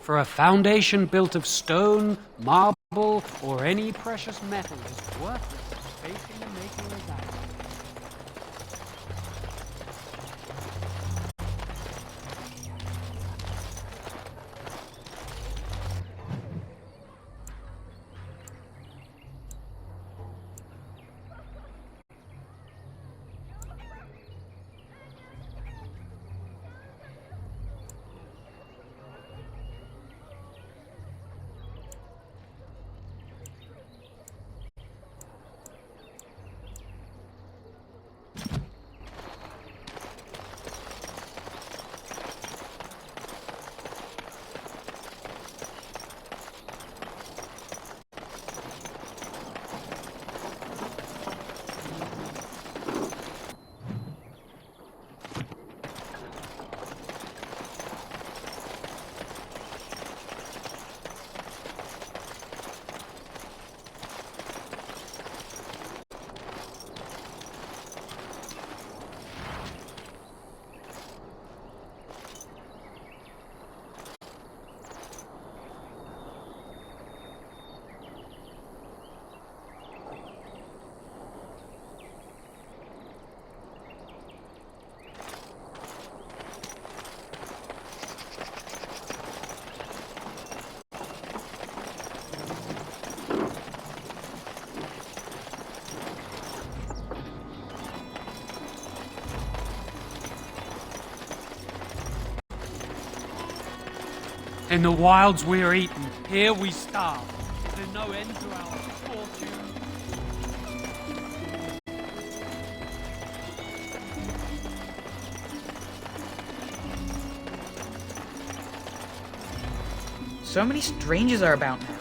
For a foundation built of stone, marble, or any precious metal is worthless as faith in the maker of that. In the wilds we're eaten, here we starve. Is there no end to our fortune? So many strangers are about now.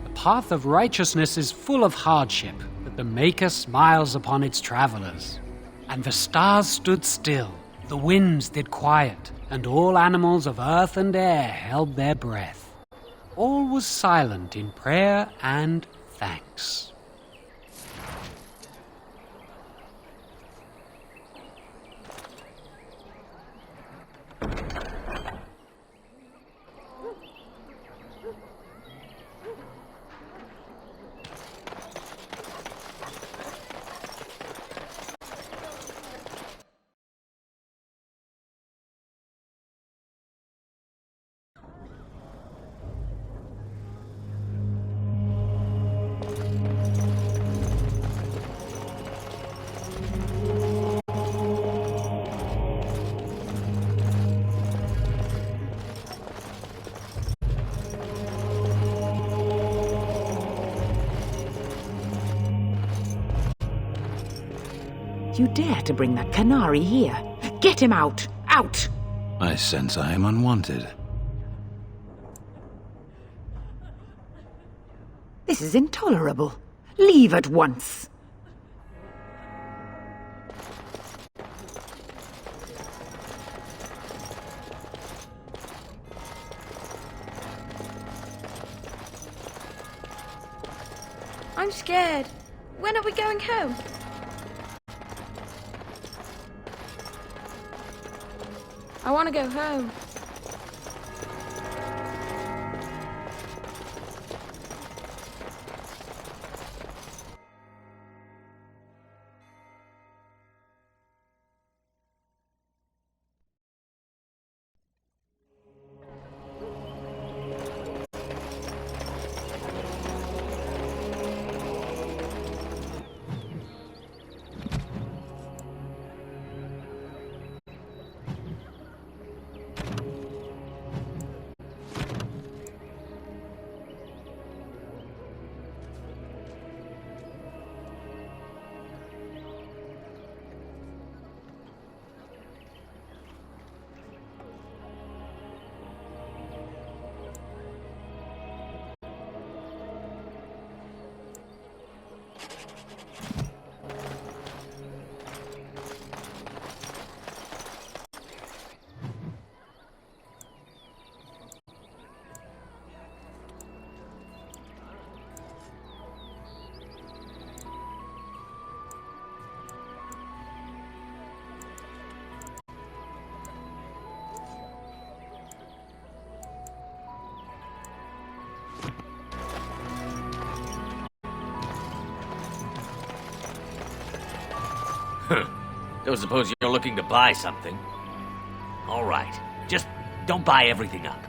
The path of righteousness is full of hardship, but the Maker smiles upon its travelers. And the stars stood still, the winds did quiet, and all animals of earth and air held their breath. All was silent in prayer and thanks. Don't you dare to bring that canary here. Get him out! Out! I sense I am unwanted. This is intolerable. Leave at once. I'm scared. When are we going home? I want to go home. Don't suppose you're looking to buy something? All right. Just don't buy everything up.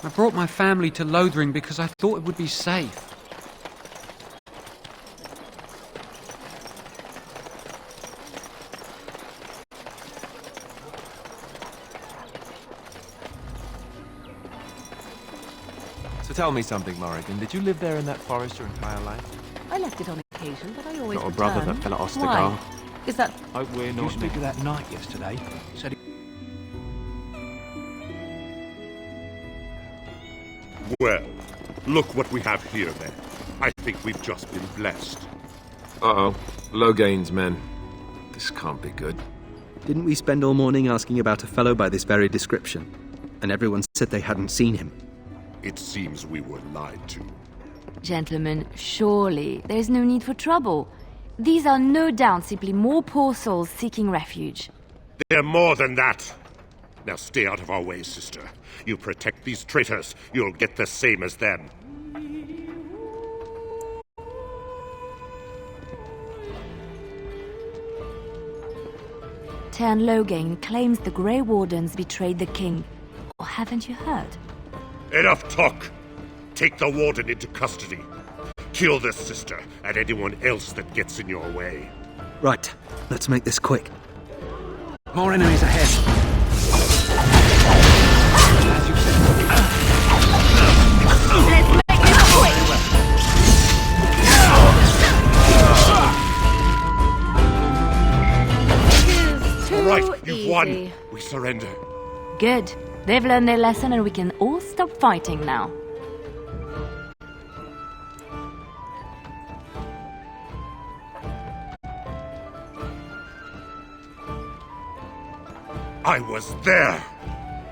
I brought my family to Lothering because I thought it would be safe. So tell me something, Morrigan. Did you live there in that forest your entire life? I left it on occasion, but I always Got a returned. brother that fell at Ostergal. Why? Is that... Hope we're not... You speak to that knight yesterday. Said he... Well, look what we have here, then. I think we've just been blessed. Uh-oh. Loghain's men. This can't be good. Didn't we spend all morning asking about a fellow by this very description? And everyone said they hadn't seen him. It seems we were lied to. Gentlemen, surely there's no need for trouble. These are no doubt simply more poor souls seeking refuge. They're more than that. Now stay out of our way, sister. You protect these traitors, you'll get the same as them. Tern Logain claims the Grey Wardens betrayed the king. Or haven't you heard? Enough talk! Take the warden into custody. Kill this sister and anyone else that gets in your way. Right, let's make this quick. More enemies ahead. As you said. Let's make this quick! All right, you've won. We surrender. Good. They've learned their lesson and we can all stop fighting now. I was there!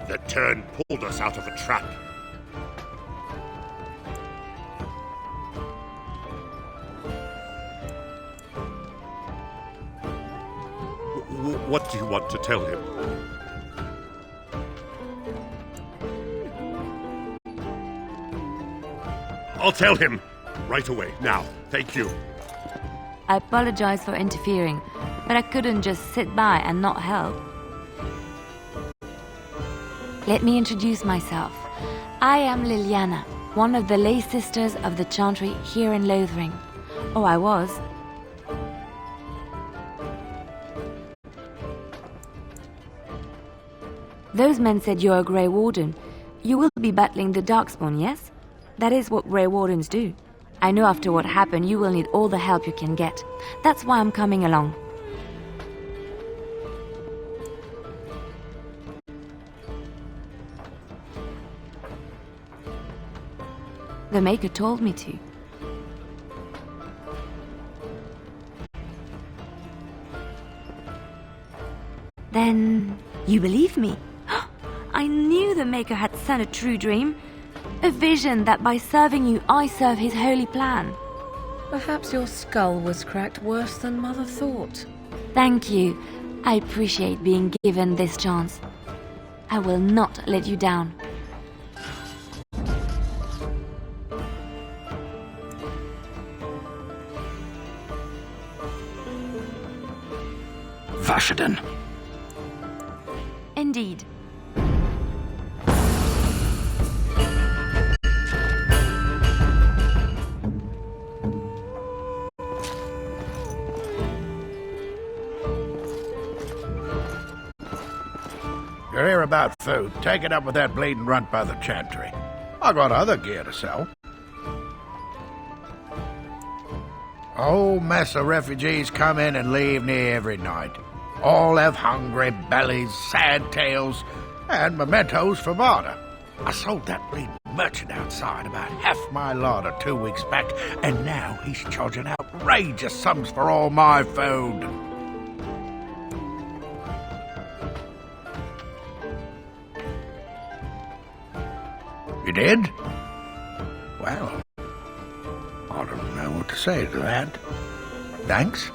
The Tern pulled us out of a trap. What do you want to tell him? I'll tell him! Right away, now. Thank you. I apologize for interfering, but I couldn't just sit by and not help. Let me introduce myself. I am Liliana, one of the lay sisters of the Chantry here in Lothering. Oh, I was. Those men said you're a Grey Warden. You will be battling the Darkspawn, yes? That is what Grey Wardens do. I know after what happened you will need all the help you can get. That's why I'm coming along. The Maker told me to. Then you believe me? I knew the Maker had sent a true dream. A vision that by serving you, I serve his holy plan. Perhaps your skull was cracked worse than Mother thought. Thank you. I appreciate being given this chance. I will not let you down. Vashaden. Indeed. You're here about food. Take it up with that bleeding runt by the Chantry. I got other gear to sell. A whole mess of refugees come in and leave near every night. All have hungry bellies, sad tales, and mementos for barter. I sold that bleeding merchant outside about half my larder 2 weeks back, and now he's charging outrageous sums for all my food. You did? Well, I don't know what to say to that. Thanks.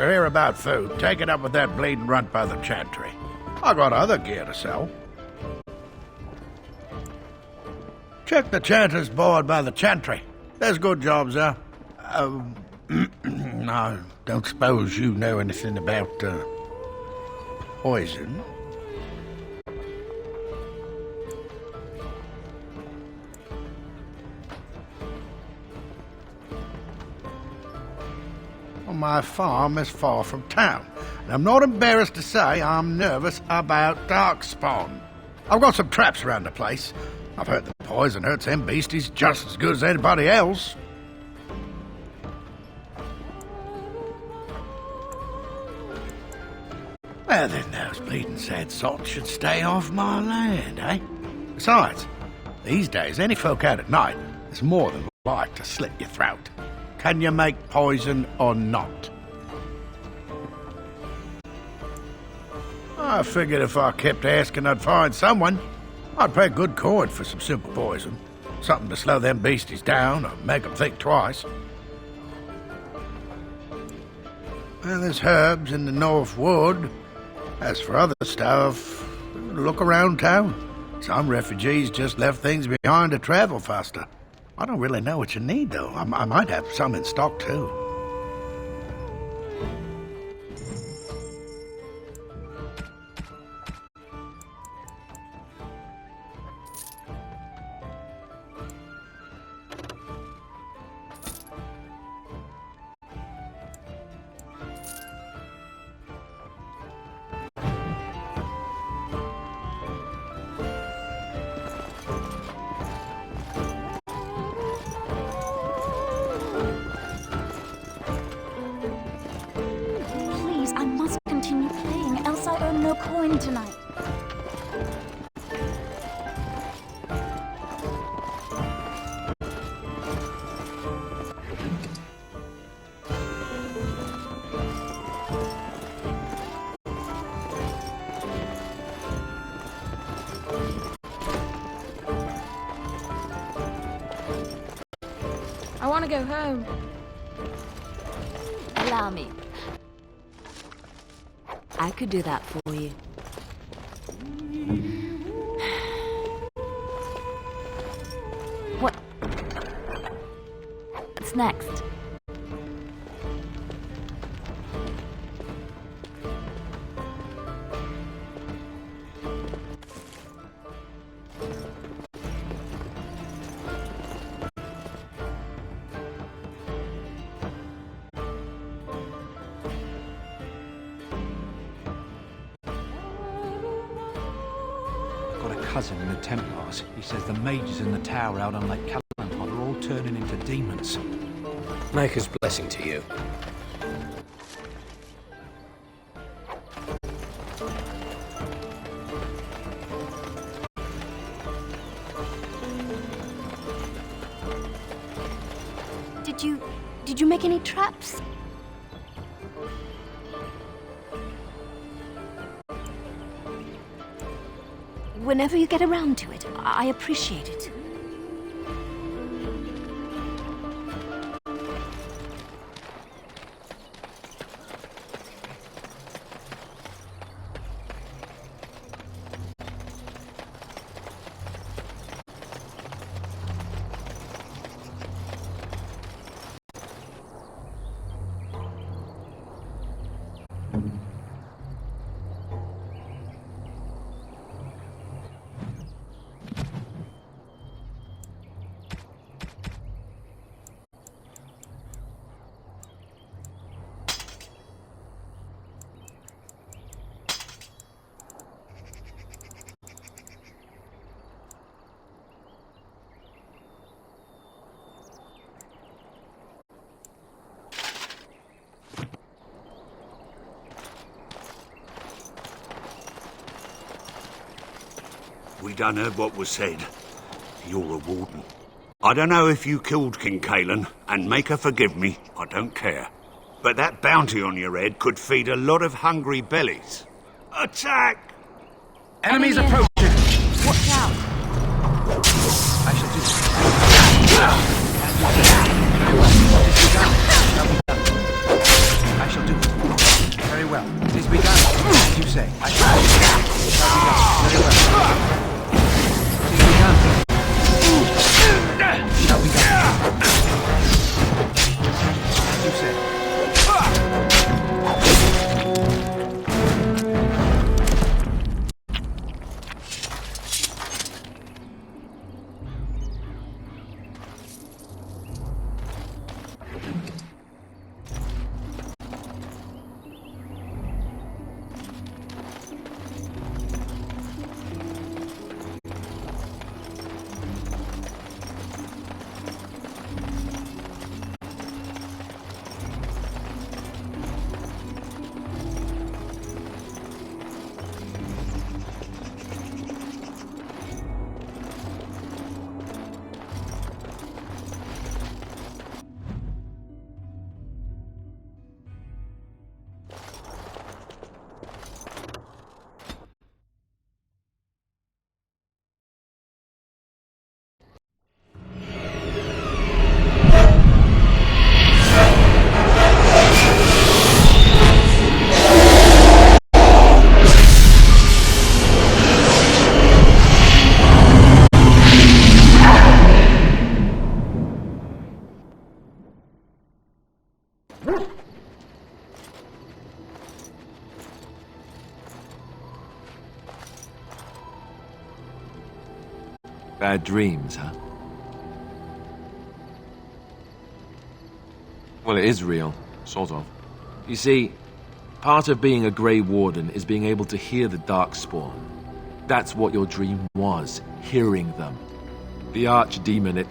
you hear about food, take it up with that bleeding runt by the chantry. I got other gear to sell. Check the chanter's board by the chantry. There's good jobs there. I don't suppose you know anything about, poison? Well, my farm is far from town, and I'm not embarrassed to say I'm nervous about darkspawn. I've got some traps around the place. I've heard the poison hurts them beasties just as good as anybody else. Well, then those bleeding sad sots should stay off my land, eh? Besides, these days, any folk out at night is more than like to slit your throat. Can you make poison or not? I figured if I kept asking, I'd find someone. I'd pay good coin for some simple poison. Something to slow them beasties down or make them think twice. Well, there's herbs in the North Wood. As for other stuff, look around town. Some refugees just left things behind to travel faster. I don't really know what you need, though. I might have some in stock, too. Coin tonight. I want to go home. Allow me. I could do that for you. What's next? Cousin in the Templars. He says the mages in the tower out on Lake Calanpot are all turning into demons. Maker's blessing to you. Did you make any traps? Whenever you get around to it, I appreciate it. We done heard what was said. You're a warden. I don't know if you killed King Caelan, and make her forgive me, I don't care. But that bounty on your head could feed a lot of hungry bellies. Attack! Enemies approaching! Watch out! I shall do it. I shall do it. say. I shall do it. It shall be done. Very well. It is begun. It shall be done. As you say. Bad dreams, huh? Well, it is real, sort of. You see, part of being a Grey Warden is being able to hear the Darkspawn. That's what your dream was, hearing them. The Archdemon, it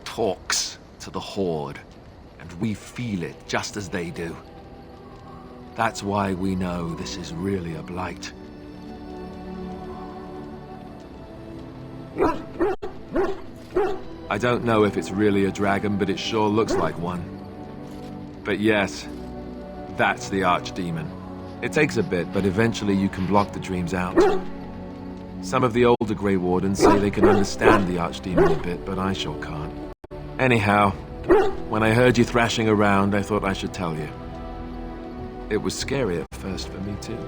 talks to the Horde, and we feel it just as they do. That's why we know this is really a blight. I don't know if it's really a dragon, but it sure looks like one. But yes, that's the Archdemon. It takes a bit, but eventually you can block the dreams out. Some of the older Grey Wardens say they can understand the Archdemon a bit, but I sure can't. Anyhow, when I heard you thrashing around, I thought I should tell you. It was scary at first for me, too.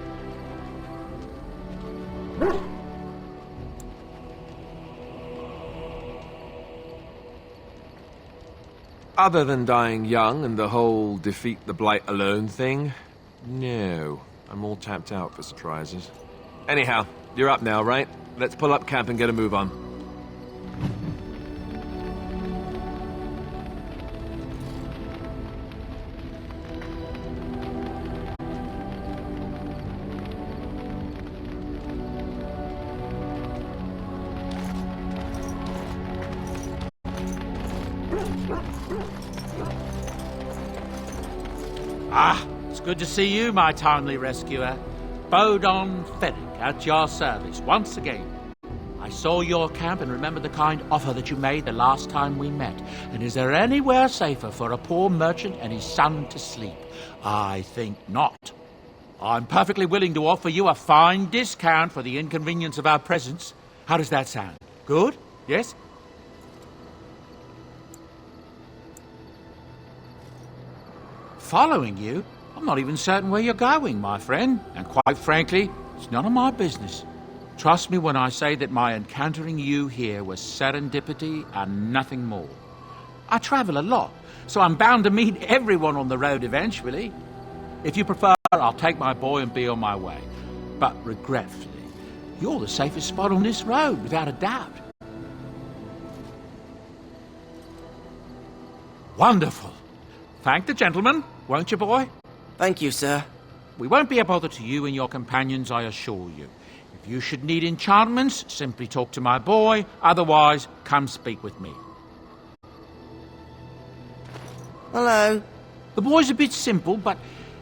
Other than dying young and the whole defeat the Blight alone thing, no. I'm all tapped out for surprises. Anyhow, you're up now, right? Let's pull up camp and get a move on. Ah, it's good to see you, my timely rescuer. Bodon Ferric, at your service, once again. I saw your camp and remember the kind offer that you made the last time we met. And is there anywhere safer for a poor merchant and his son to sleep? I think not. I'm perfectly willing to offer you a fine discount for the inconvenience of our presence. How does that sound? Good? Yes? Following you? I'm not even certain where you're going, my friend. And quite frankly, it's none of my business. Trust me when I say that my encountering you here was serendipity and nothing more. I travel a lot, so I'm bound to meet everyone on the road eventually. If you prefer, I'll take my boy and be on my way. But regretfully, you're the safest spot on this road, without a doubt. Wonderful. Thank the gentleman, won't you, boy? Thank you, sir. We won't be a bother to you and your companions, I assure you. If you should need enchantments, simply talk to my boy. Otherwise, come speak with me. Hello. The boy's a bit simple, but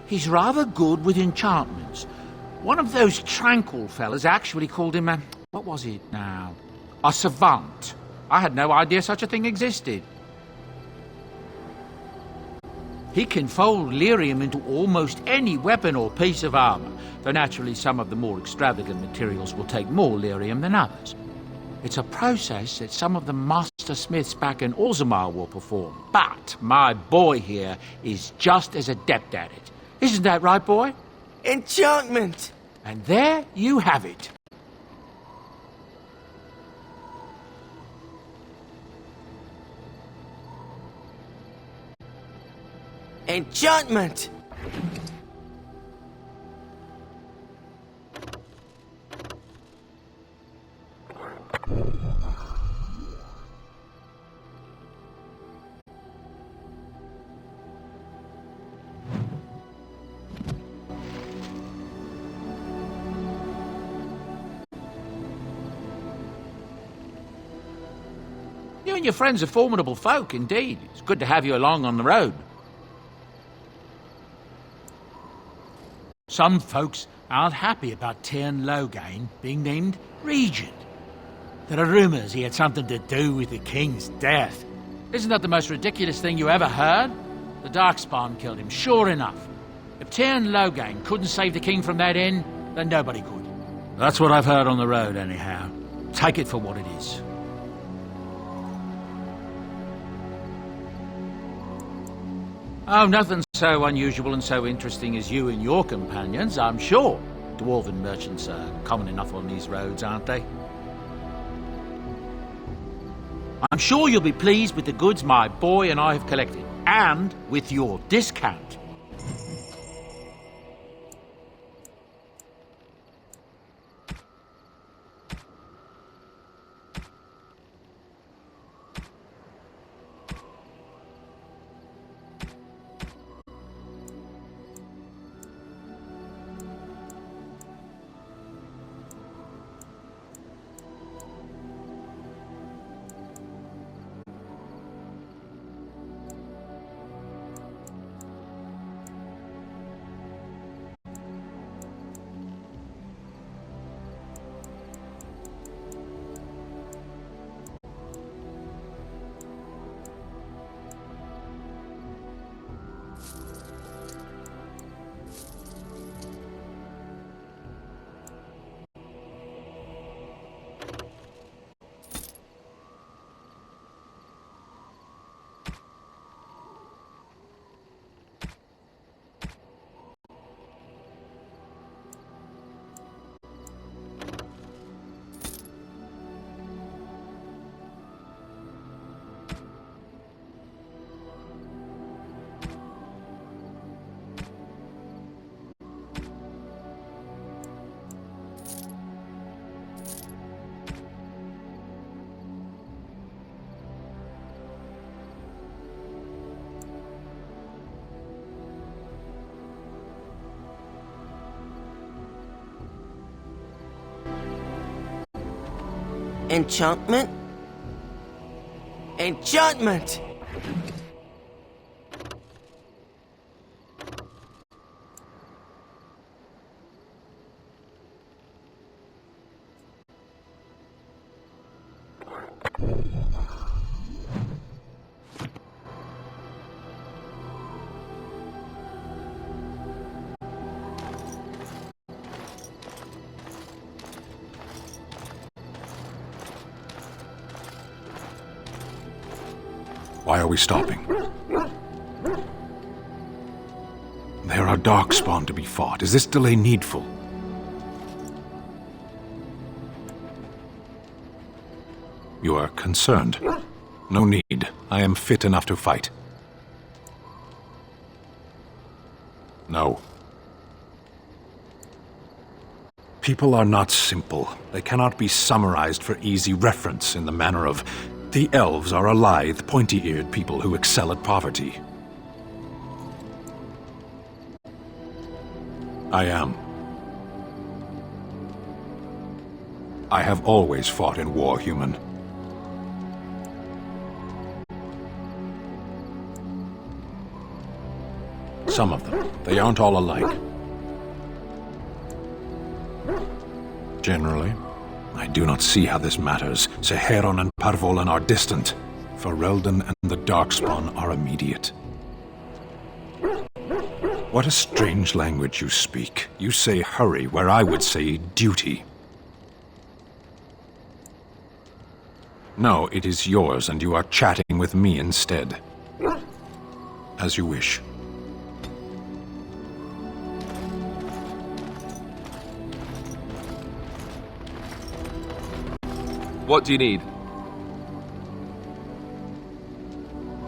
he's rather good with enchantments. One of those tranquil fellas actually called him a... what was it now? A savant. I had no idea such a thing existed. He can fold lyrium into almost any weapon or piece of armor, though naturally some of the more extravagant materials will take more lyrium than others. It's a process that some of the master smiths back in Orzammar will perform, but my boy here is just as adept at it. Isn't that right, boy? Enchantment! And there you have it. Enchantment! You and your friends are formidable folk, indeed. It's good to have you along on the road. Some folks aren't happy about Tyrn Logain being named regent. There are rumours he had something to do with the king's death. Isn't that the most ridiculous thing you ever heard? The Darkspawn killed him, sure enough. If Tyrn Logain couldn't save the king from that inn, then nobody could. That's what I've heard on the road, anyhow. Take it for what it is. Oh, nothing so unusual and so interesting as you and your companions, I'm sure. Dwarven merchants are common enough on these roads, aren't they? I'm sure you'll be pleased with the goods my boy and I have collected, and with your discount. Enchantment? Enchantment! Why are we stopping? There are Darkspawn to be fought. Is this delay needful? You are concerned. No need. I am fit enough to fight. No. People are not simple. They cannot be summarized for easy reference in the manner of the elves are a lithe, pointy-eared people who excel at poverty. I am. I have always fought in war, human. Some of them. They aren't all alike. Generally, I do not see how this matters. Seheron and Parvolan are distant. Ferelden and the Darkspawn are immediate. What a strange language you speak. You say hurry, where I would say duty. No, it is yours, and you are chatting with me instead. As you wish. What do you need?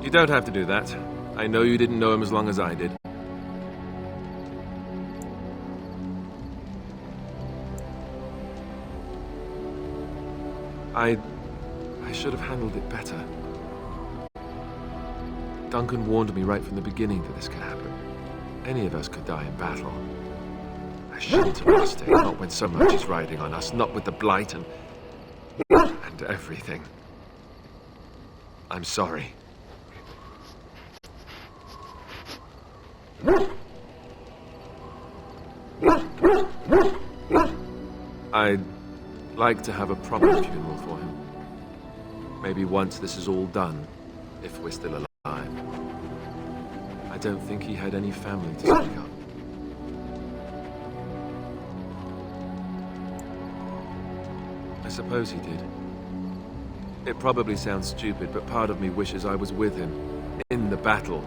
You don't have to do that. I know you didn't know him as long as I did. I should have handled it better. Duncan warned me right from the beginning that this could happen. Any of us could die in battle. I shouldn't have risked it, not when so much is riding on us, not with the blight and everything. I'm sorry. I'd like to have a proper funeral for him. Maybe once this is all done, if we're still alive. I don't think he had any family to speak of. I suppose he did. It probably sounds stupid, but part of me wishes I was with him, in the battle.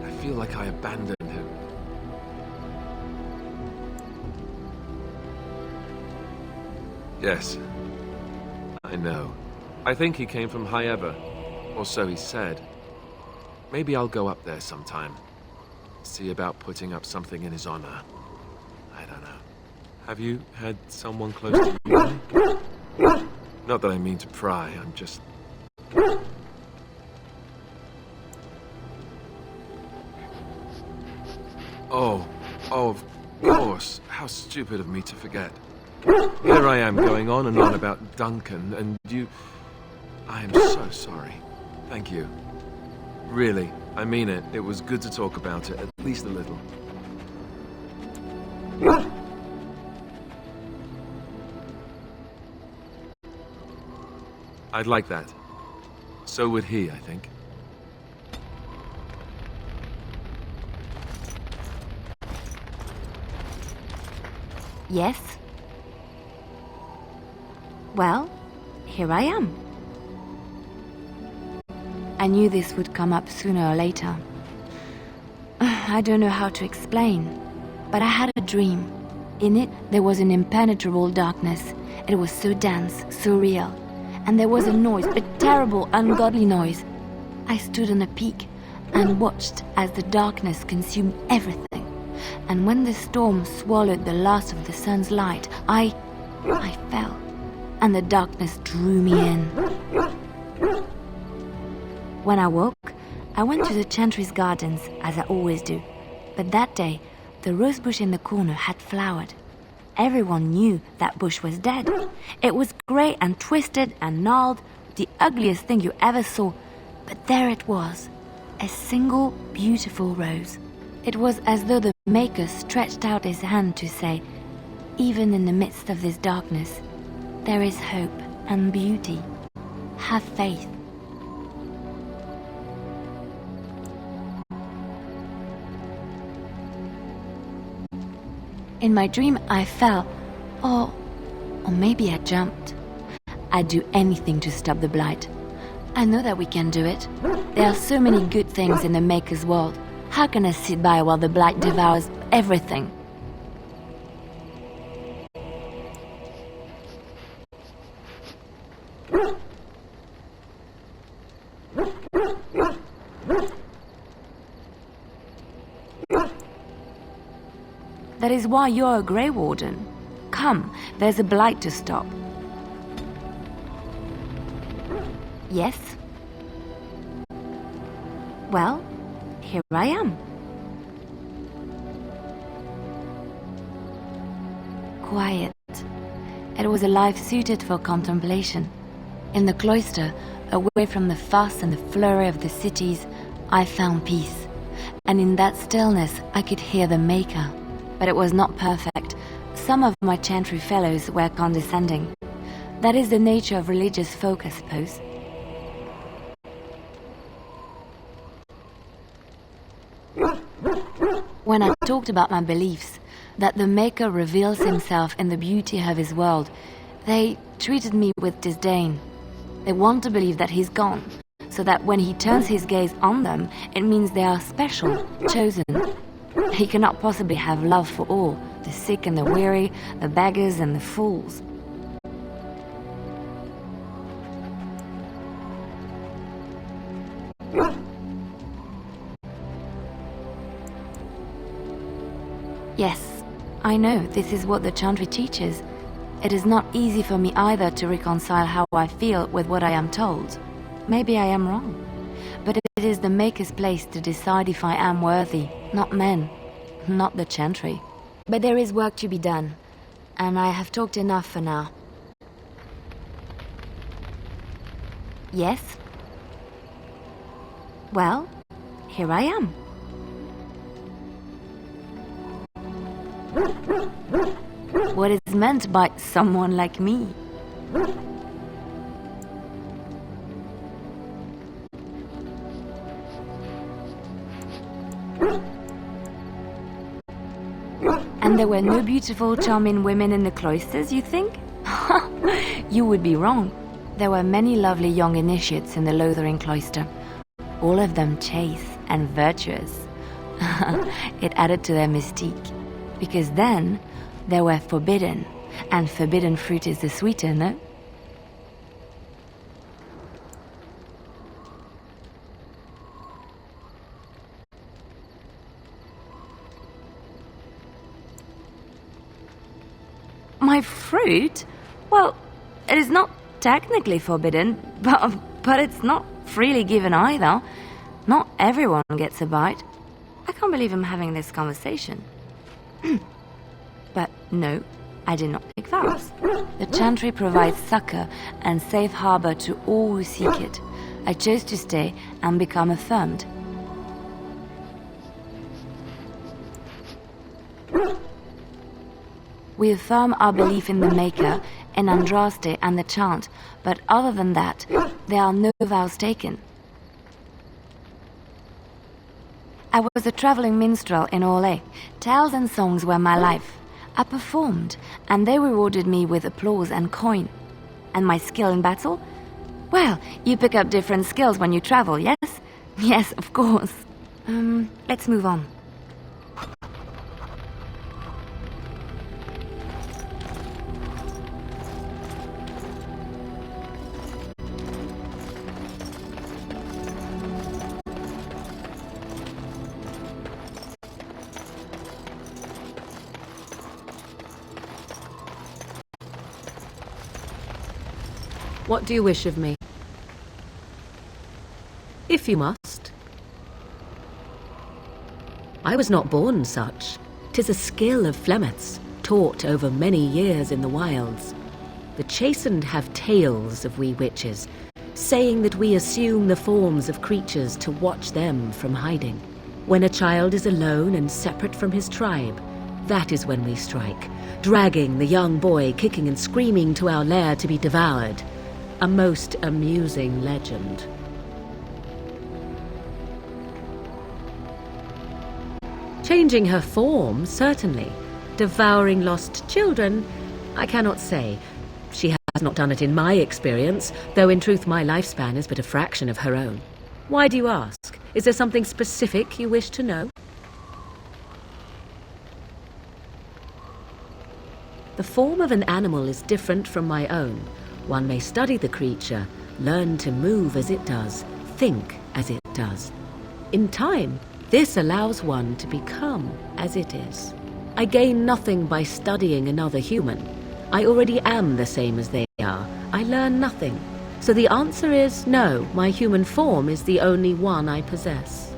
I feel like I abandoned him. Yes, I know. I think he came from High Ever, or so he said. Maybe I'll go up there sometime. See about putting up something in his honor. I don't know. Have you had someone close to you? Not that I mean to pry, I'm just... Oh, of course. How stupid of me to forget. Here I am going on and on about Duncan, and you... I am so sorry. Thank you. Really, I mean it. It was good to talk about it, at least a little. I'd like that. So would he, I think. Yes? Well, here I am. I knew this would come up sooner or later. I don't know how to explain, but I had a dream. In it, there was an impenetrable darkness. It was so dense, so real. And there was a noise, a terrible, ungodly noise. I stood on a peak and watched as the darkness consumed everything. And when the storm swallowed the last of the sun's light, I fell, and the darkness drew me in. When I woke, I went to the Chantry's gardens, as I always do. But that day, the rose bush in the corner had flowered. Everyone knew that bush was dead. It was grey and twisted and gnarled, the ugliest thing you ever saw. But there it was, a single beautiful rose. It was as though the Maker stretched out his hand to say, even in the midst of this darkness, there is hope and beauty. Have faith. In my dream, I fell, or maybe I jumped. I'd do anything to stop the blight. I know that we can do it. There are so many good things in the Maker's world. How can I sit by while the blight devours everything? That is why you're a Grey Warden. Come, there's a blight to stop. Yes? Well, here I am. Quiet. It was a life suited for contemplation. In the cloister, away from the fuss and the flurry of the cities, I found peace. And in that stillness, I could hear the Maker. But it was not perfect. Some of my Chantry fellows were condescending. That is the nature of religious folk, I suppose. When I talked about my beliefs, that the Maker reveals himself in the beauty of his world, they treated me with disdain. They want to believe that he's gone, so that when he turns his gaze on them, it means they are special, chosen. He cannot possibly have love for all, the sick and the weary, the beggars and the fools. Yes, I know this is what the Chantry teaches. It is not easy for me either to reconcile how I feel with what I am told. Maybe I am wrong. But it is the Maker's place to decide if I am worthy, not men, not the Chantry. But there is work to be done, and I have talked enough for now. Yes? Well, here I am. What is meant by someone like me? And there were no beautiful, charming women in the cloisters, you think? You would be wrong. There were many lovely young initiates in the Lothering cloister, all of them chaste and virtuous. It added to their mystique, because then they were forbidden, and forbidden fruit is the sweeter, no? My fruit? Well, it is not technically forbidden, but it's not freely given either. Not everyone gets a bite. I can't believe I'm having this conversation. But no, I did not take vows. The Chantry provides succor and safe harbor to all who seek it. I chose to stay and become affirmed. We affirm our belief in the Maker, in Andraste and the chant, but other than that, there are no vows taken. I was a traveling minstrel in Orlais. Tales and songs were my life. I performed, and they rewarded me with applause and coin. And my skill in battle? Well, you pick up different skills when you travel, yes? Yes, of course. Let's move on. What do you wish of me? If you must. I was not born such. 'Tis a skill of Flemeth's, taught over many years in the wilds. The chastened have tales of we witches, saying that we assume the forms of creatures to watch them from hiding. When a child is alone and separate from his tribe, that is when we strike, dragging the young boy kicking and screaming to our lair to be devoured. A most amusing legend. Changing her form, certainly. Devouring lost children, I cannot say. She has not done it in my experience, though in truth my lifespan is but a fraction of her own. Why do you ask? Is there something specific you wish to know? The form of an animal is different from my own. One may study the creature, learn to move as it does, think as it does. In time, this allows one to become as it is. I gain nothing by studying another human. I already am the same as they are. I learn nothing. So the answer is no, my human form is the only one I possess.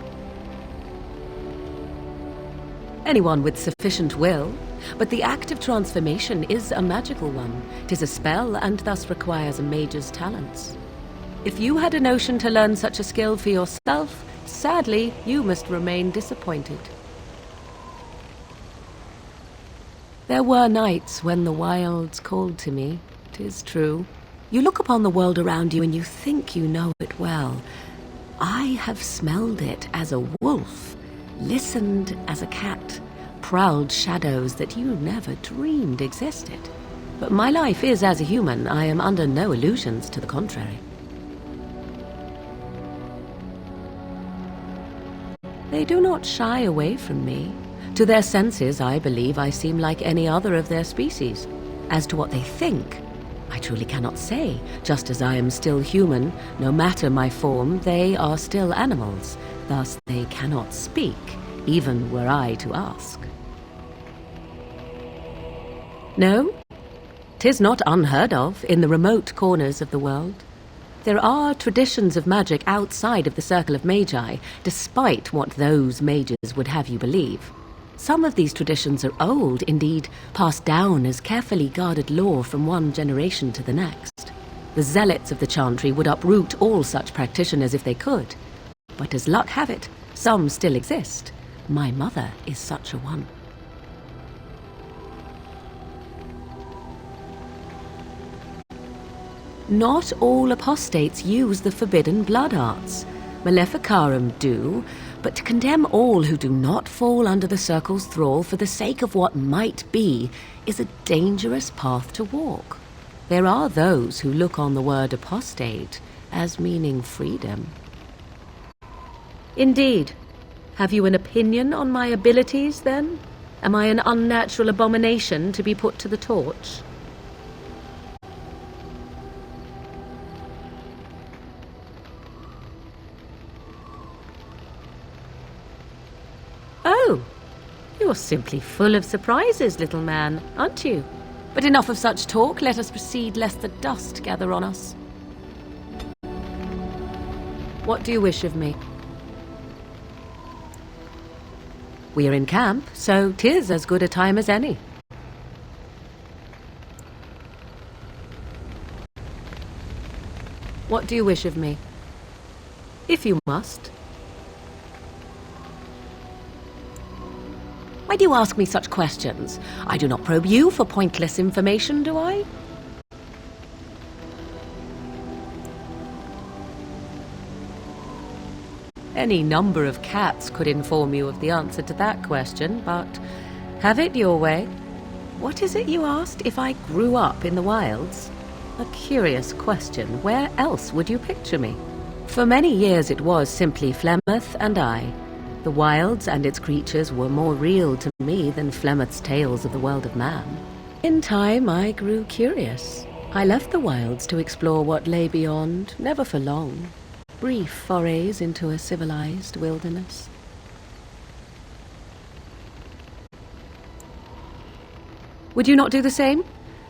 Anyone with sufficient will, but the act of transformation is a magical one. 'Tis a spell and thus requires a mage's talents. If you had a notion to learn such a skill for yourself, sadly, you must remain disappointed. There were nights when the wilds called to me, 'tis true. You look upon the world around you and you think you know it well. I have smelled it as a wolf, listened as a cat, prowled shadows that you never dreamed existed. But my life is as a human. I am under no illusions to the contrary. They do not shy away from me. To their senses, I believe I seem like any other of their species. As to what they think, I truly cannot say. Just as I am still human, no matter my form, they are still animals. Thus they cannot speak, even were I to ask. No, 'tis not unheard of in the remote corners of the world. There are traditions of magic outside of the circle of magi, despite what those mages would have you believe. Some of these traditions are old, indeed passed down as carefully guarded lore from one generation to the next. The zealots of the chantry would uproot all such practitioners if they could. But as luck have it, some still exist. My mother is such a one. Not all apostates use the forbidden blood arts. Maleficarum do, but to condemn all who do not fall under the circle's thrall for the sake of what might be is a dangerous path to walk. There are those who look on the word apostate as meaning freedom. Indeed. Have you an opinion on my abilities, then? Am I an unnatural abomination to be put to the torch? Oh, you're simply full of surprises, little man, aren't you? But enough of such talk. Let us proceed, lest the dust gather on us. What do you wish of me? We are in camp, so 'tis as good a time as any. What do you wish of me? If you must. Why do you ask me such questions? I do not probe you for pointless information, do I? Any number of cats could inform you of the answer to that question, but have it your way. What is it you asked? If I grew up in the wilds? A curious question. Where else would you picture me? For many years it was simply Flemeth and I. The wilds and its creatures were more real to me than Flemeth's tales of the world of man. In time I grew curious. I left the wilds to explore what lay beyond, never for long. Brief forays into a civilized wilderness. Would you not do the same?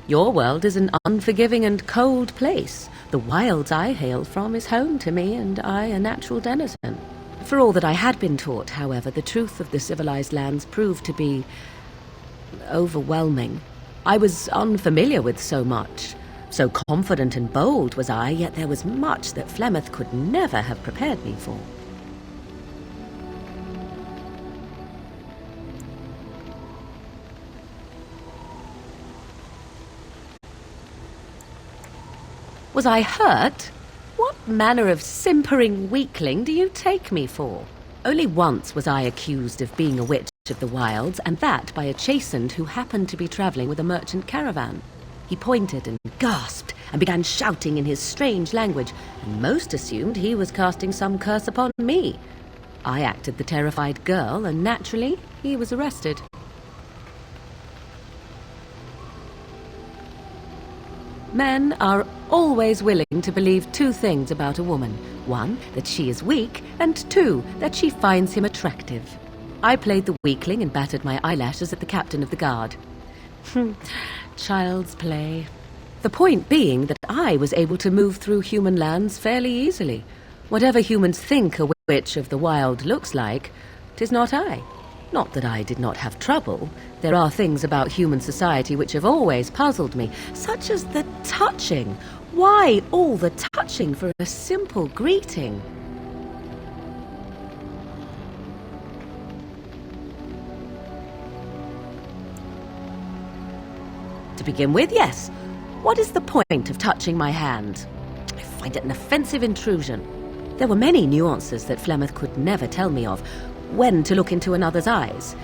Your world is an unforgiving and cold place. The wilds I hail from is home to me, and I a natural denizen. For all that I had been taught, however, the truth of the civilized lands proved to be overwhelming. I was unfamiliar with so much. So confident and bold was I, yet there was much that Flemeth could never have prepared me for. Was I hurt? What manner of simpering weakling do you take me for? Only once was I accused of being a witch of the wilds, and that by a chastened who happened to be travelling with a merchant caravan. He pointed and gasped and began shouting in his strange language, and most assumed he was casting some curse upon me. I acted the terrified girl, and naturally, he was arrested. Men are always willing to believe two things about a woman. One, that she is weak, and two, that she finds him attractive. I played the weakling and battered my eyelashes at the captain of the guard. Child's play. The point being that I was able to move through human lands fairly easily. Whatever humans think a witch of the wild looks like, 'tis not I. Not that I did not have trouble. There are things about human society which have always puzzled me, such as the touching. Why all the touching for a simple greeting? To begin with, yes. What is the point of touching my hand? I find it an offensive intrusion. There were many nuances that Flemeth could never tell me of. When to look into another's eyes,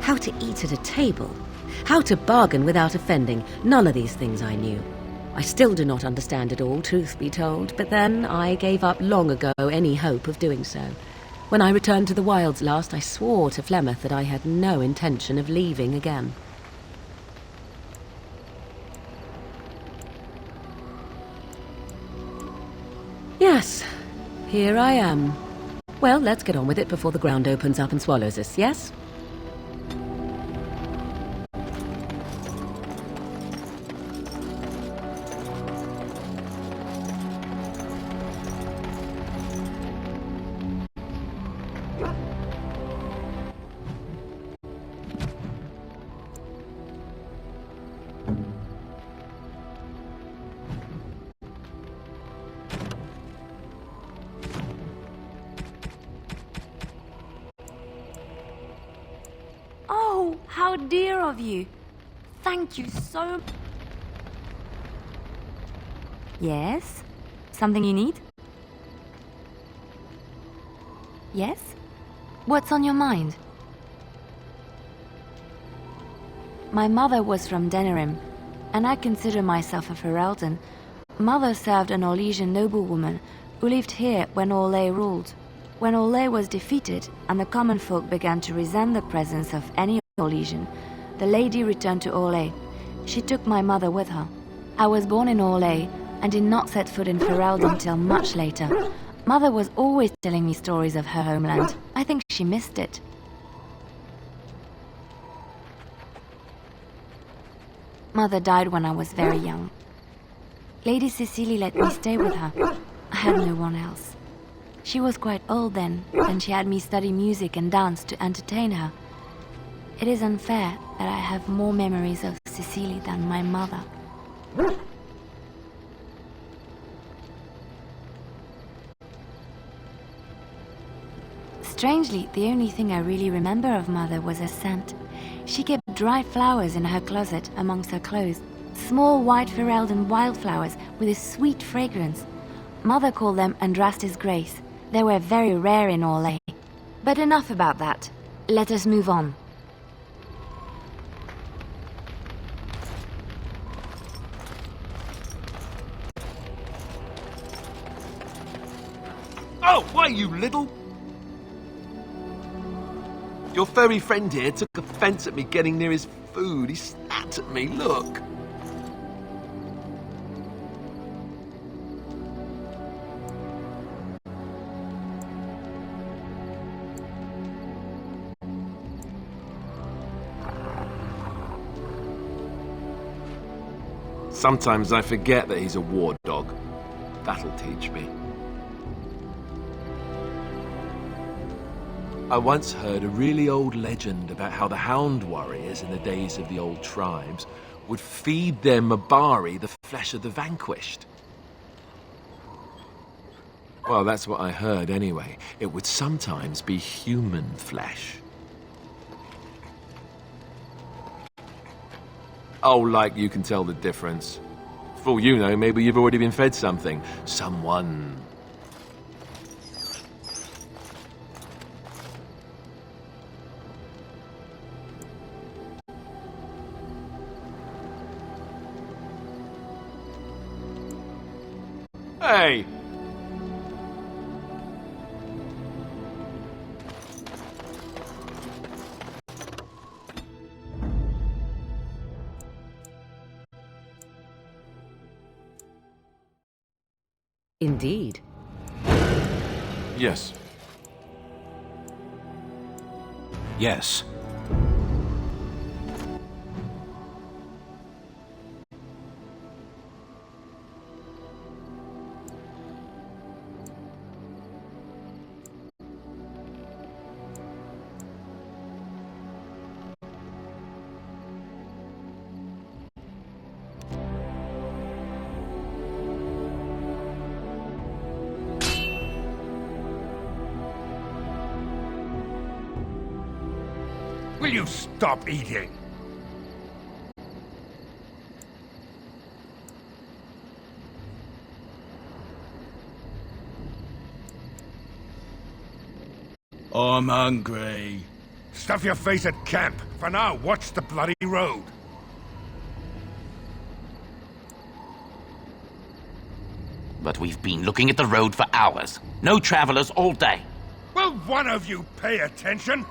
how to eat at a table, how to bargain without offending. None of these things I knew. I still do not understand it all, truth be told, but then I gave up long ago any hope of doing so. When I returned to the wilds last, I swore to Flemeth that I had no intention of leaving again. Yes, here I am. Well, let's get on with it before the ground opens up and swallows us, yes? How dear of you. Thank you so... Yes? Something you need? Yes? What's on your mind? My mother was from Denerim, and I consider myself a Ferelden. Mother served an Orlesian noblewoman who lived here when Orlais ruled. When Orlais was defeated and the common folk began to resent the presence of any Orlesian, the lady returned to Orlais. She took my mother with her. I was born in Orlais and did not set foot in Ferelden till much later. Mother was always telling me stories of her homeland. I think she missed it. Mother died when I was very young. Lady Cecily let me stay with her. I had no one else. She was quite old then, and she had me study music and dance to entertain her. It is unfair that I have more memories of Cecily than my mother. Strangely, the only thing I really remember of Mother was her scent. She kept dried flowers in her closet amongst her clothes. Small white Ferelden wildflowers with a sweet fragrance. Mother called them Andrastis Grace. They were very rare in Orlais. But enough about that. Let us move on. Oh, why, you little... Your furry friend here took offense at me getting near his food. He snapped at me, look. Sometimes I forget that he's a war dog. That'll teach me. I once heard a really old legend about how the Hound warriors in the days of the old tribes would feed their Mabari the flesh of the vanquished. Well, that's what I heard anyway. It would sometimes be human flesh. Oh, like you can tell the difference. For all you know, maybe you've already been fed something. Someone. Hey! Indeed. Yes. Yes. Will you stop eating? I'm hungry. Stuff your face at camp. For now, watch the bloody road. But we've been looking at the road for hours. No travelers all day. Will one of you pay attention?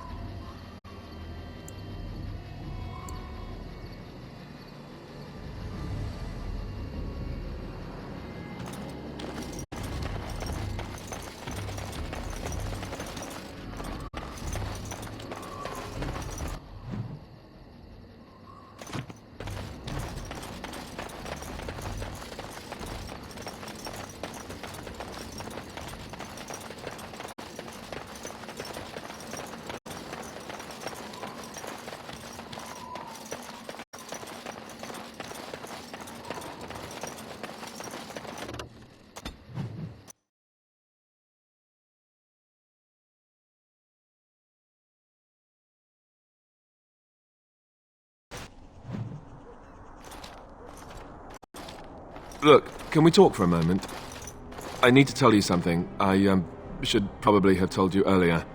Look, can we talk for a moment? I need to tell you something. I, should probably have told you earlier.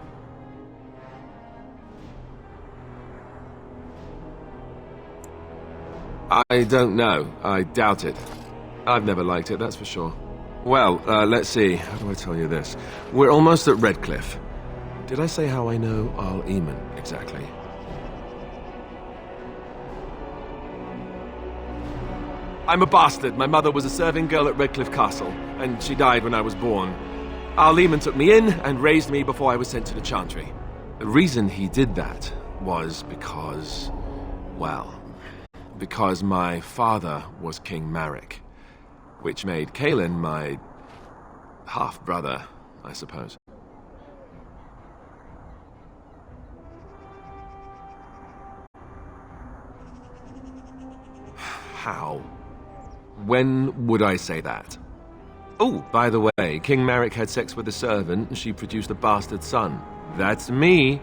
I don't know. I doubt it. I've never liked it, that's for sure. Well, let's see. How do I tell you this? We're almost at Redcliffe. Did I say how I know Arl Eamon exactly? I'm a bastard. My mother was a serving girl at Redcliffe Castle, and she died when I was born. Arl Eamon took me in and raised me before I was sent to the Chantry. The reason he did that was because, well, because my father was King Marek, which made Kaelin my half-brother, I suppose. How? When would I say that? Oh, by the way, King Marek had sex with a servant and she produced a bastard son. That's me.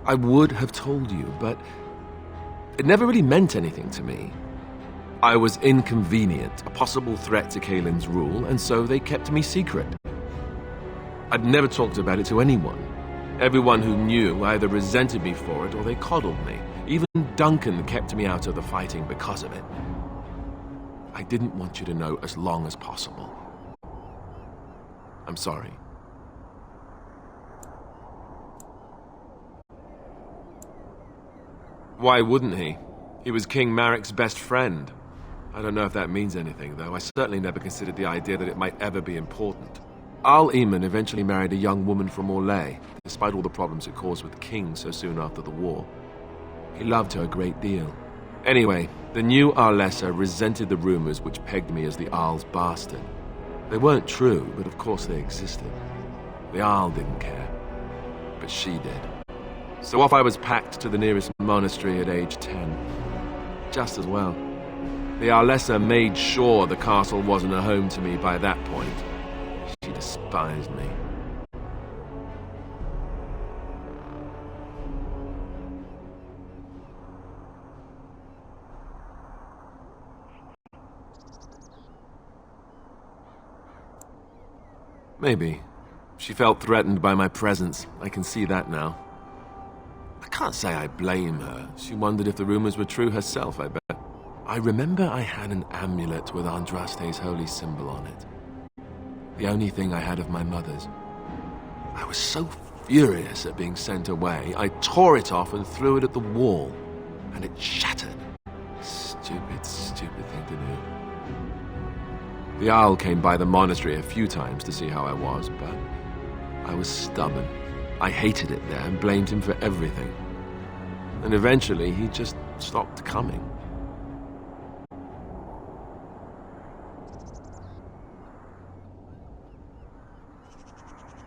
I would have told you, but it never really meant anything to me. I was inconvenient, a possible threat to Kaelin's rule, and so they kept me secret. I'd never talked about it to anyone. Everyone who knew either resented me for it or they coddled me. Even Duncan kept me out of the fighting because of it. I didn't want you to know as long as possible. I'm sorry. Why wouldn't he? He was King Marek's best friend. I don't know if that means anything, though. I certainly never considered the idea that it might ever be important. Arl Eamon eventually married a young woman from Orlais, despite all the problems it caused with the king so soon after the war. He loved her a great deal. Anyway, the new Arlessa resented the rumors which pegged me as the Arl's bastard. They weren't true, but of course they existed. The Arl didn't care, but she did. So off I was packed to the nearest monastery at age 10. Just as well. The Arlessa made sure the castle wasn't a home to me by that point. She despised me. Maybe. She felt threatened by my presence. I can see that now. I can't say I blame her. She wondered if the rumors were true herself, I bet. I remember I had an amulet with Andraste's holy symbol on it. The only thing I had of my mother's. I was so furious at being sent away, I tore it off and threw it at the wall, and it shattered. Stupid, stupid thing to do. The Owl came by the monastery a few times to see how I was, but I was stubborn. I hated it there and blamed him for everything. And eventually, he just stopped coming.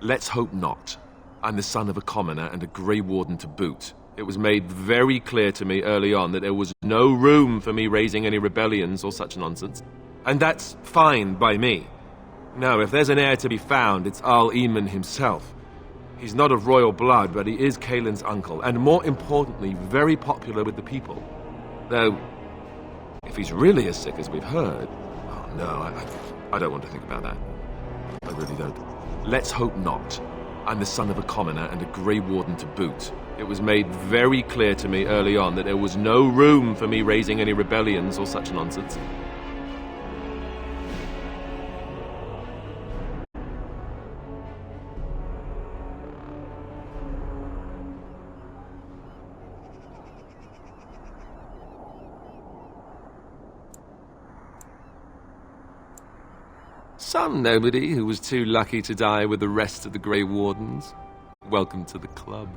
Let's hope not. I'm the son of a commoner and a Grey Warden to boot. It was made very clear to me early on that there was no room for me raising any rebellions or such nonsense. And that's fine by me. No, if there's an heir to be found, it's Arl Eamon himself. He's not of royal blood, but he is Kaelin's uncle, and more importantly, very popular with the people. Though, if he's really as sick as we've heard... Oh, no, I don't want to think about that. I really don't. Let's hope not. I'm the son of a commoner and a Grey Warden to boot. It was made very clear to me early on that there was no room for me raising any rebellions or such nonsense. Some nobody who was too lucky to die with the rest of the Grey Wardens. Welcome to the club.